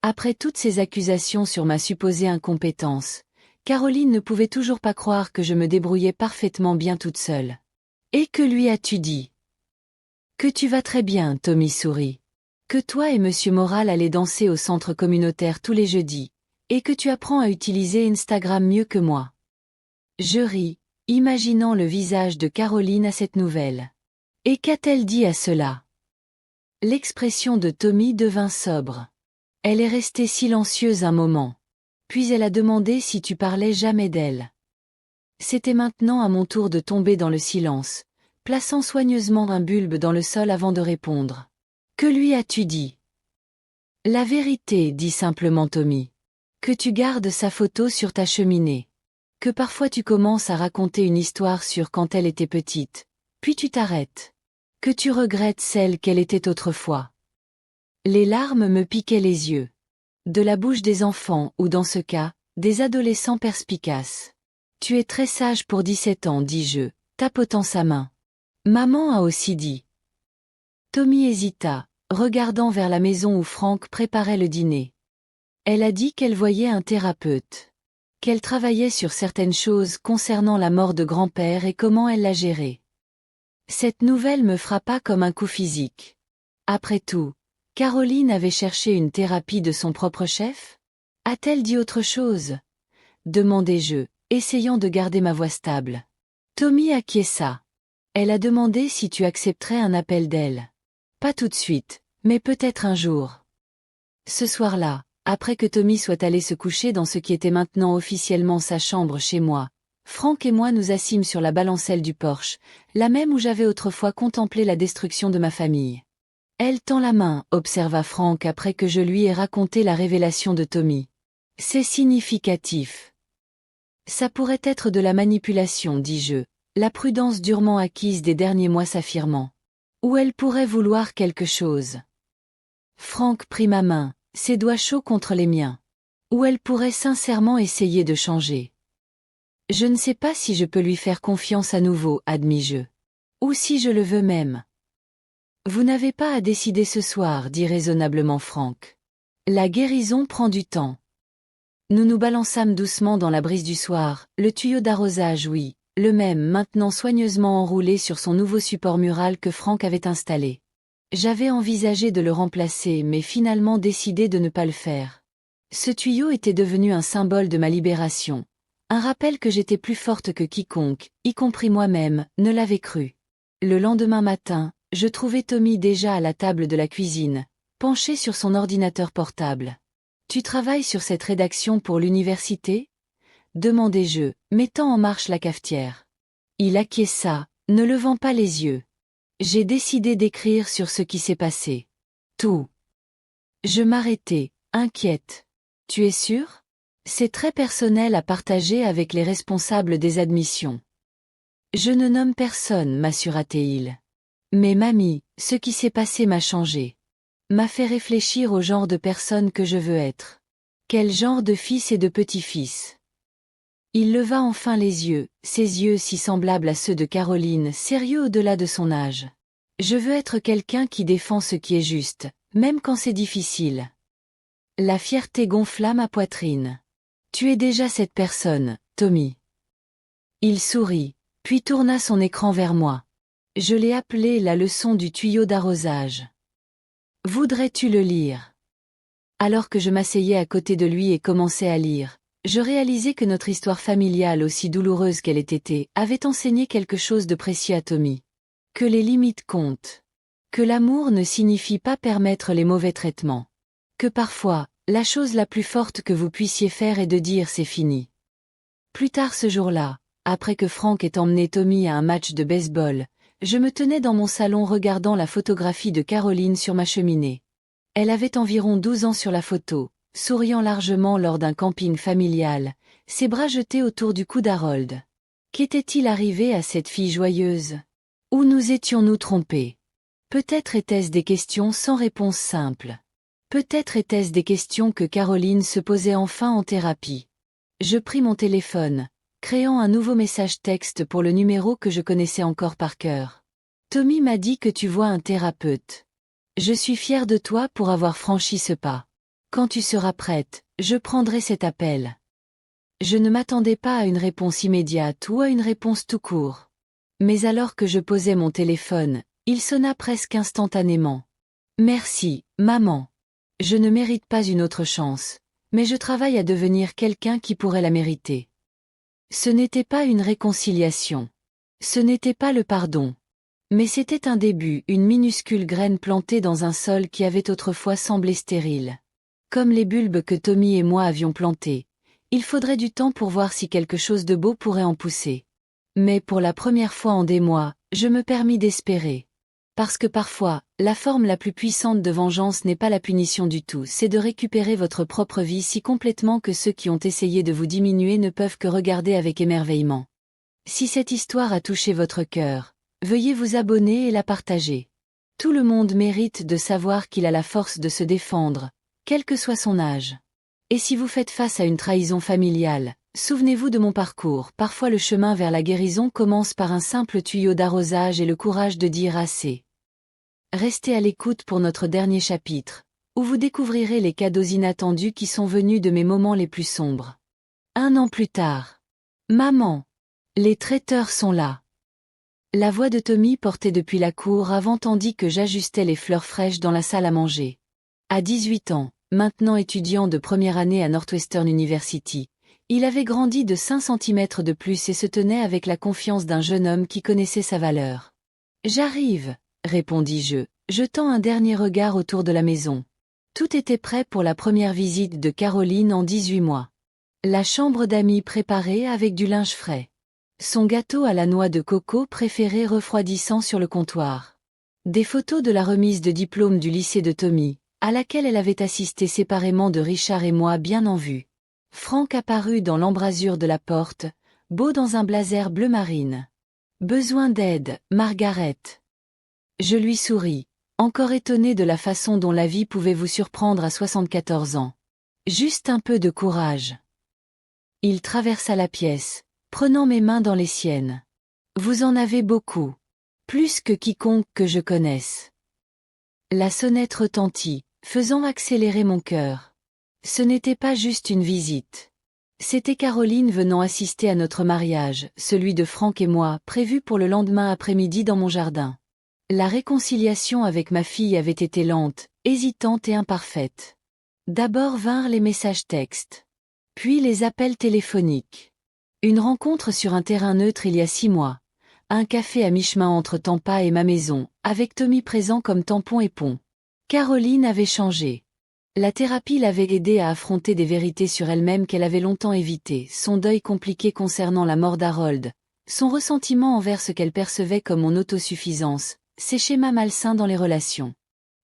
Après toutes ces accusations sur ma supposée incompétence, Caroline ne pouvait toujours pas croire que je me débrouillais parfaitement bien toute seule. Et que lui as-tu dit ? Que tu vas très bien, Tommy sourit. Que toi et Monsieur Moral allez danser au centre communautaire tous les jeudis, et que tu apprends à utiliser Instagram mieux que moi. Je ris, imaginant le visage de Caroline à cette nouvelle. Et qu'a-t-elle dit à cela ? L'expression de Tommy devint sobre. Elle est restée silencieuse un moment. Puis elle a demandé si tu parlais jamais d'elle. C'était maintenant à mon tour de tomber dans le silence, plaçant soigneusement un bulbe dans le sol avant de répondre. Que lui as-tu dit ? La vérité, dit simplement Tommy. Que tu gardes sa photo sur ta cheminée. Que parfois tu commences à raconter une histoire sur quand elle était petite, puis tu t'arrêtes. Que tu regrettes celle qu'elle était autrefois. Les larmes me piquaient les yeux. De la bouche des enfants, ou dans ce cas, des adolescents perspicaces. Tu es très sage pour 17 ans, dis-je, tapotant sa main. Maman a aussi dit. Tommy hésita, regardant vers la maison où Frank préparait le dîner. Elle a dit qu'elle voyait un thérapeute. Qu'elle travaillait sur certaines choses concernant la mort de grand-père et comment elle l'a gérée. Cette nouvelle me frappa comme un coup physique. Après tout, Caroline avait cherché une thérapie de son propre chef ? A-t-elle dit autre chose ? Demandai-je, essayant de garder ma voix stable. Tommy acquiesça. Elle a demandé si tu accepterais un appel d'elle. Pas tout de suite, mais peut-être un jour. Ce soir-là, après que Tommy soit allé se coucher dans ce qui était maintenant officiellement sa chambre chez moi, Franck et moi nous assîmes sur la balancelle du porche, la même où j'avais autrefois contemplé la destruction de ma famille. Elle tend la main, observa Franck après que je lui ai raconté la révélation de Tommy. C'est significatif. Ça pourrait être de la manipulation, dis-je, la prudence durement acquise des derniers mois s'affirmant. Ou elle pourrait vouloir quelque chose. Franck prit ma main, ses doigts chauds contre les miens. Ou elle pourrait sincèrement essayer de changer. Je ne sais pas si je peux lui faire confiance à nouveau, admis-je. Ou si je le veux même. Vous n'avez pas à décider ce soir, dit raisonnablement Franck. La guérison prend du temps. Nous nous balançâmes doucement dans la brise du soir, le tuyau d'arrosage, oui, le même maintenant soigneusement enroulé sur son nouveau support mural que Franck avait installé. J'avais envisagé de le remplacer mais finalement décidé de ne pas le faire. Ce tuyau était devenu un symbole de ma libération. Un rappel que j'étais plus forte que quiconque, y compris moi-même, ne l'avait cru. Le lendemain matin, je trouvai Tommy déjà à la table de la cuisine, penché sur son ordinateur portable. « Tu travailles sur cette rédaction pour l'université ?» demandai-je, mettant en marche la cafetière. Il acquiesça, ne levant pas les yeux. J'ai décidé d'écrire sur ce qui s'est passé. Tout. Je m'arrêtai, inquiète. Tu es sûre? C'est très personnel à partager avec les responsables des admissions. Je ne nomme personne, m'assura-t-il. Mais mamie, ce qui s'est passé m'a changé. M'a fait réfléchir au genre de personne que je veux être. Quel genre de fils et de petit-fils. Il leva enfin les yeux, ses yeux si semblables à ceux de Caroline, sérieux au-delà de son âge. Je veux être quelqu'un qui défend ce qui est juste, même quand c'est difficile. La fierté gonfla ma poitrine. Tu es déjà cette personne, Tommy. Il sourit, puis tourna son écran vers moi. Je l'ai appelé la leçon du tuyau d'arrosage. Voudrais-tu le lire? Alors que je m'asseyais à côté de lui et commençais à lire, je réalisais que notre histoire familiale, aussi douloureuse qu'elle ait été, avait enseigné quelque chose de précieux à Tommy. Que les limites comptent. Que l'amour ne signifie pas permettre les mauvais traitements. Que parfois, la chose la plus forte que vous puissiez faire est de dire c'est fini. Plus tard ce jour-là, après que Franck ait emmené Tommy à un match de baseball, je me tenais dans mon salon regardant la photographie de Caroline sur ma cheminée. Elle avait environ 12 ans sur la photo, souriant largement lors d'un camping familial, ses bras jetés autour du cou d'Harold. Qu'était-il arrivé à cette fille joyeuse? Où nous étions-nous trompés? Peut-être étaient-ce des questions sans réponse simple. Peut-être étaient-ce des questions que Caroline se posait enfin en thérapie. Je pris mon téléphone, créant un nouveau message texte pour le numéro que je connaissais encore par cœur. Tommy m'a dit que tu vois un thérapeute. Je suis fière de toi pour avoir franchi ce pas. Quand tu seras prête, je prendrai cet appel. Je ne m'attendais pas à une réponse immédiate ou à une réponse tout court. Mais alors que je posais mon téléphone, il sonna presque instantanément. Merci, maman. Je ne mérite pas une autre chance, mais je travaille à devenir quelqu'un qui pourrait la mériter. Ce n'était pas une réconciliation. Ce n'était pas le pardon. Mais c'était un début, une minuscule graine plantée dans un sol qui avait autrefois semblé stérile. Comme les bulbes que Tommy et moi avions plantés, il faudrait du temps pour voir si quelque chose de beau pourrait en pousser. Mais pour la première fois en des mois, je me permis d'espérer. Parce que parfois, la forme la plus puissante de vengeance n'est pas la punition du tout, c'est de récupérer votre propre vie si complètement que ceux qui ont essayé de vous diminuer ne peuvent que regarder avec émerveillement. Si cette histoire a touché votre cœur, veuillez vous abonner et la partager. Tout le monde mérite de savoir qu'il a la force de se défendre, quel que soit son âge. Et si vous faites face à une trahison familiale, souvenez-vous de mon parcours, parfois le chemin vers la guérison commence par un simple tuyau d'arrosage et le courage de dire assez. Restez à l'écoute pour notre dernier chapitre, où vous découvrirez les cadeaux inattendus qui sont venus de mes moments les plus sombres. 1 an plus tard. Maman! Les traiteurs sont là. La voix de Tommy portée depuis la cour avant tandis que j'ajustais les fleurs fraîches dans la salle à manger. À 18 ans, maintenant étudiant de première année à Northwestern University, Il avait grandi de 5 centimètres de plus et se tenait avec la confiance d'un jeune homme qui connaissait sa valeur. « J'arrive, » répondis-je, jetant un dernier regard autour de la maison. Tout était prêt pour la première visite de Caroline en 18 mois. La chambre d'amis préparée avec du linge frais. Son gâteau à la noix de coco préféré refroidissant sur le comptoir. Des photos de la remise de diplôme du lycée de Tommy, à laquelle elle avait assisté séparément de Richard et moi bien en vue. Franck apparut dans l'embrasure de la porte, beau dans un blazer bleu marine. « Besoin d'aide, Margaret. » Je lui souris, encore étonné de la façon dont la vie pouvait vous surprendre à 74 ans. Juste un peu de courage. Il traversa la pièce, prenant mes mains dans les siennes. Vous en avez beaucoup. Plus que quiconque que je connaisse. La sonnette retentit, faisant accélérer mon cœur. Ce n'était pas juste une visite. C'était Caroline venant assister à notre mariage, celui de Franck et moi, prévu pour le lendemain après-midi dans mon jardin. La réconciliation avec ma fille avait été lente, hésitante et imparfaite. D'abord vinrent les messages textes. Puis les appels téléphoniques. Une rencontre sur un terrain neutre il y a 6 mois. Un café à mi-chemin entre Tampa et ma maison, avec Tommy présent comme tampon et pont. Caroline avait changé. La thérapie l'avait aidée à affronter des vérités sur elle-même qu'elle avait longtemps évitées, son deuil compliqué concernant la mort d'Harold, son ressentiment envers ce qu'elle percevait comme mon autosuffisance, ses schémas malsains dans les relations.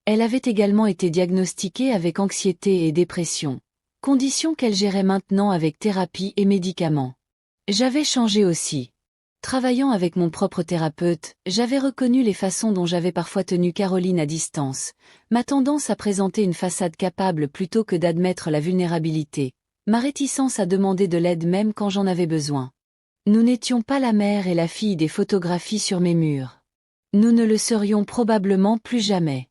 Elle avait également été diagnostiquée avec anxiété et dépression, conditions qu'elle gérait maintenant avec thérapie et médicaments. J'avais changé aussi. Travaillant avec mon propre thérapeute, j'avais reconnu les façons dont j'avais parfois tenu Caroline à distance, ma tendance à présenter une façade capable plutôt que d'admettre la vulnérabilité, ma réticence à demander de l'aide même quand j'en avais besoin. Nous n'étions pas la mère et la fille des photographies sur mes murs. Nous ne le serions probablement plus jamais.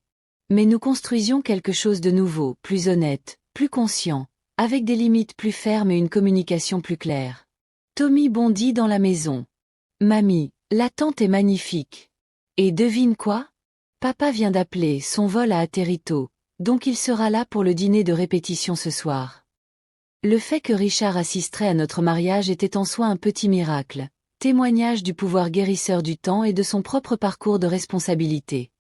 Mais nous construisions quelque chose de nouveau, plus honnête, plus conscient, avec des limites plus fermes et une communication plus claire. Tommy bondit dans la maison. Mamie, la tente est magnifique. Et devine quoi? Papa vient d'appeler, son vol a atterri tôt, donc il sera là pour le dîner de répétition ce soir. Le fait que Richard assisterait à notre mariage était en soi un petit miracle, témoignage du pouvoir guérisseur du temps et de son propre parcours de responsabilité.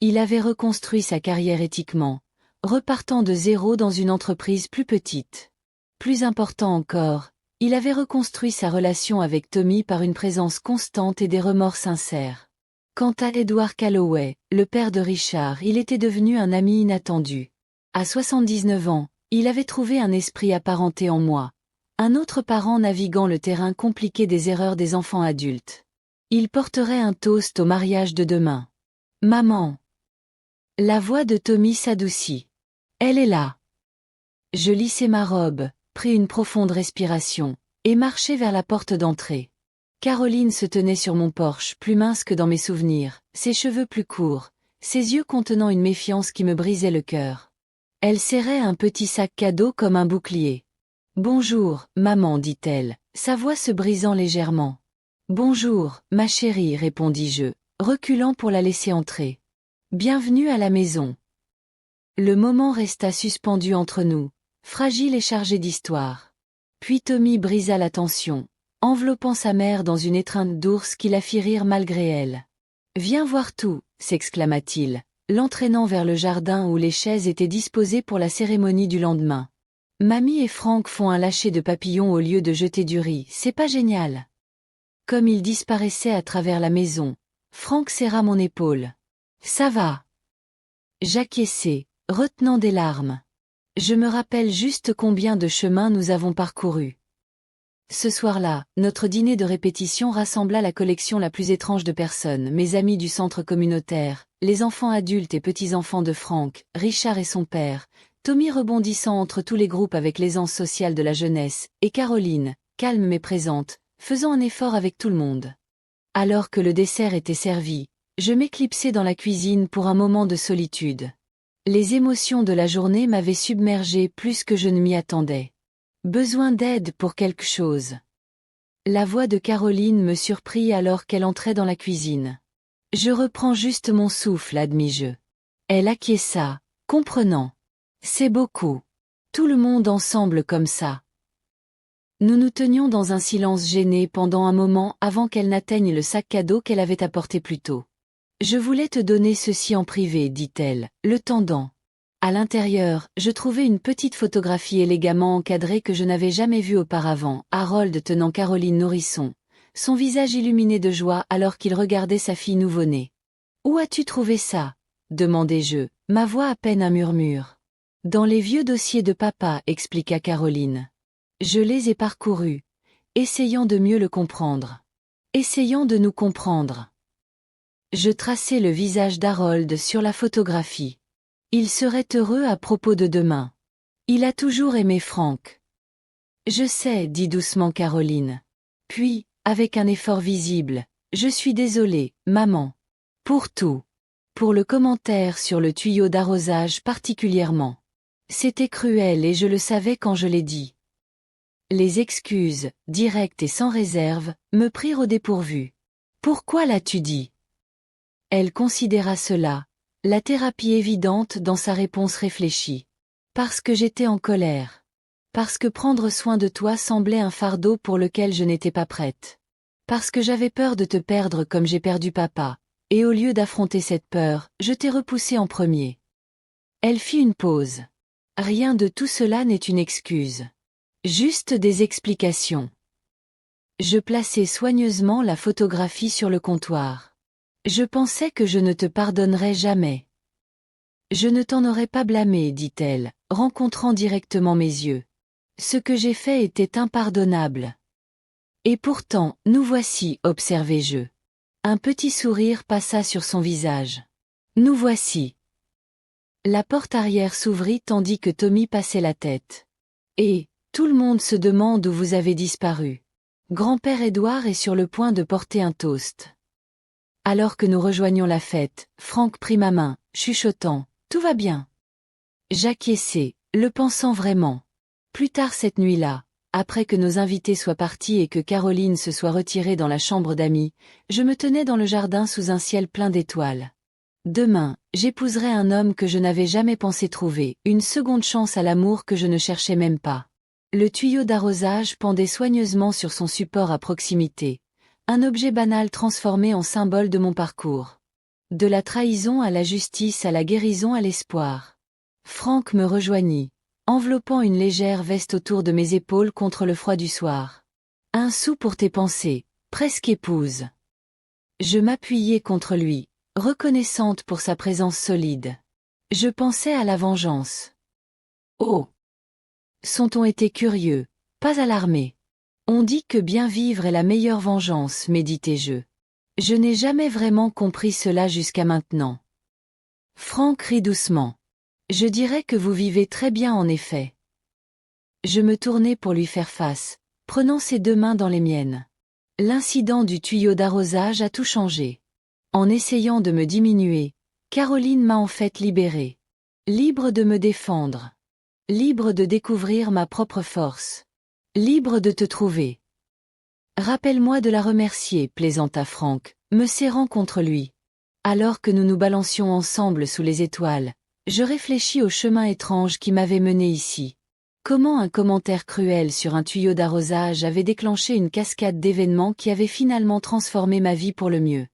Il avait reconstruit sa carrière éthiquement, repartant de zéro dans une entreprise plus petite. Plus important encore, il avait reconstruit sa relation avec Tommy par une présence constante et des remords sincères. Quant à Edward Calloway, le père de Richard, il était devenu un ami inattendu. À 79 ans, il avait trouvé un esprit apparenté en moi, un autre parent naviguant le terrain compliqué des erreurs des enfants adultes. Il porterait un toast au mariage de demain. Maman. La voix de Tommy s'adoucit. Elle est là. Je lissai ma robe, pris une profonde respiration, et marchai vers la porte d'entrée. Caroline se tenait sur mon porche, plus mince que dans mes souvenirs, ses cheveux plus courts, ses yeux contenant une méfiance qui me brisait le cœur. Elle serrait un petit sac cadeau comme un bouclier. « Bonjour, maman, dit-elle, sa voix se brisant légèrement. « Bonjour, ma chérie, répondis-je, reculant pour la laisser entrer. « Bienvenue à la maison. » Le moment resta suspendu entre nous, fragile et chargé d'histoire. Puis Tommy brisa la tension, enveloppant sa mère dans une étreinte d'ours qui la fit rire malgré elle. « Viens voir tout » s'exclama-t-il, l'entraînant vers le jardin où les chaises étaient disposées pour la cérémonie du lendemain. « Mamie et Franck font un lâcher de papillons au lieu de jeter du riz, c'est pas génial ?» Comme il disparaissait à travers la maison, Franck serra mon épaule. « Ça va. » J'acquiesçai, retenant des larmes. Je me rappelle juste combien de chemins nous avons parcouru. Ce soir-là, notre dîner de répétition rassembla la collection la plus étrange de personnes, mes amis du centre communautaire, les enfants adultes et petits-enfants de Franck, Richard et son père, Tommy rebondissant entre tous les groupes avec l'aisance sociale de la jeunesse, et Caroline, calme mais présente, faisant un effort avec tout le monde. Alors que le dessert était servi, je m'éclipsai dans la cuisine pour un moment de solitude. Les émotions de la journée m'avaient submergé plus que je ne m'y attendais. Besoin d'aide pour quelque chose. La voix de Caroline me surprit alors qu'elle entrait dans la cuisine. Je reprends juste mon souffle, admis-je. Elle acquiesça, comprenant. C'est beaucoup. Tout le monde ensemble comme ça. Nous nous tenions dans un silence gêné pendant un moment avant qu'elle n'atteigne le sac cadeau qu'elle avait apporté plus tôt. Je voulais te donner ceci en privé, dit-elle, le tendant. À l'intérieur, je trouvais une petite photographie élégamment encadrée que je n'avais jamais vue auparavant, Harold tenant Caroline nourrisson, son visage illuminé de joie alors qu'il regardait sa fille nouveau-née. « Où as-tu trouvé ça ?» demandai-je, ma voix à peine un murmure. « Dans les vieux dossiers de papa, expliqua Caroline. Je les ai parcourus, essayant de mieux le comprendre. Essayant de nous comprendre. Je traçai le visage d'Harold sur la photographie. Il serait heureux à propos de demain. Il a toujours aimé Frank. Je sais, dit doucement Caroline. Puis, avec un effort visible, je suis désolée, maman. Pour tout. Pour le commentaire sur le tuyau d'arrosage particulièrement. C'était cruel et je le savais quand je l'ai dit. Les excuses, directes et sans réserve, me prirent au dépourvu. Pourquoi l'as-tu dit? Elle considéra cela, la thérapie évidente dans sa réponse réfléchie. Parce que j'étais en colère. Parce que prendre soin de toi semblait un fardeau pour lequel je n'étais pas prête. Parce que j'avais peur de te perdre comme j'ai perdu papa, et au lieu d'affronter cette peur, je t'ai repoussé en premier. Elle fit une pause. Rien de tout cela n'est une excuse. Juste des explications. Je plaçai soigneusement la photographie sur le comptoir. Je pensais que je ne te pardonnerais jamais. Je ne t'en aurais pas blâmé, dit-elle, rencontrant directement mes yeux. Ce que j'ai fait était impardonnable. Et pourtant, nous voici, observai-je. Un petit sourire passa sur son visage. Nous voici. La porte arrière s'ouvrit tandis que Tommy passait la tête. Et, tout le monde se demande où vous avez disparu. Grand-père Édouard est sur le point de porter un toast. Alors que nous rejoignions la fête, Frank prit ma main, chuchotant, « Tout va bien. » J'acquiesçai, le pensant vraiment. Plus tard cette nuit-là, après que nos invités soient partis et que Caroline se soit retirée dans la chambre d'amis, je me tenais dans le jardin sous un ciel plein d'étoiles. Demain, j'épouserai un homme que je n'avais jamais pensé trouver, une seconde chance à l'amour que je ne cherchais même pas. Le tuyau d'arrosage pendait soigneusement sur son support à proximité, un objet banal transformé en symbole de mon parcours. De la trahison à la justice à la guérison à l'espoir. Frank me rejoignit, enveloppant une légère veste autour de mes épaules contre le froid du soir. Un sou pour tes pensées, presque épouse. Je m'appuyai contre lui, reconnaissante pour sa présence solide. Je pensais à la vengeance. Oh! Son ton était curieux, pas alarmé. On dit que bien vivre est la meilleure vengeance, méditai-je. Je n'ai jamais vraiment compris cela jusqu'à maintenant. Frank rit doucement. Je dirais que vous vivez très bien en effet. Je me tournai pour lui faire face, prenant ses deux mains dans les miennes. L'incident du tuyau d'arrosage a tout changé. En essayant de me diminuer, Caroline m'a en fait libérée. Libre de me défendre. Libre de découvrir ma propre force. Libre de te trouver. Rappelle-moi de la remercier, plaisanta Frank, me serrant contre lui. Alors que nous nous balancions ensemble sous les étoiles, je réfléchis au chemin étrange qui m'avait mené ici. Comment un commentaire cruel sur un tuyau d'arrosage avait déclenché une cascade d'événements qui avait finalement transformé ma vie pour le mieux.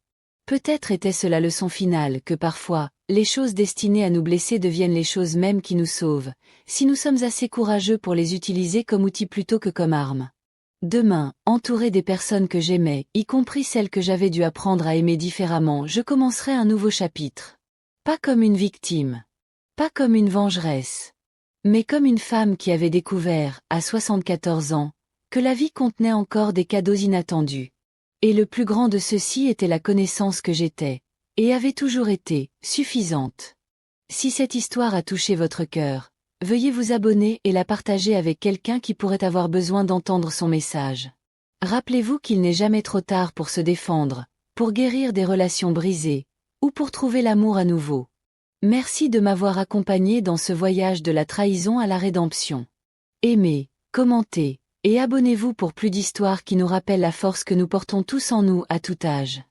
Peut-être était-ce la leçon finale que parfois, les choses destinées à nous blesser deviennent les choses mêmes qui nous sauvent, si nous sommes assez courageux pour les utiliser comme outil plutôt que comme arme. Demain, entouré des personnes que j'aimais, y compris celles que j'avais dû apprendre à aimer différemment, je commencerai un nouveau chapitre. Pas comme une victime. Pas comme une vengeresse. Mais comme une femme qui avait découvert, à 74 ans, que la vie contenait encore des cadeaux inattendus. Et le plus grand de ceux-ci était la connaissance que j'étais, et avait toujours été, suffisante. Si cette histoire a touché votre cœur, veuillez vous abonner et la partager avec quelqu'un qui pourrait avoir besoin d'entendre son message. Rappelez-vous qu'il n'est jamais trop tard pour se défendre, pour guérir des relations brisées, ou pour trouver l'amour à nouveau. Merci de m'avoir accompagné dans ce voyage de la trahison à la rédemption. Aimez, commentez, et abonnez-vous pour plus d'histoires qui nous rappellent la force que nous portons tous en nous à tout âge.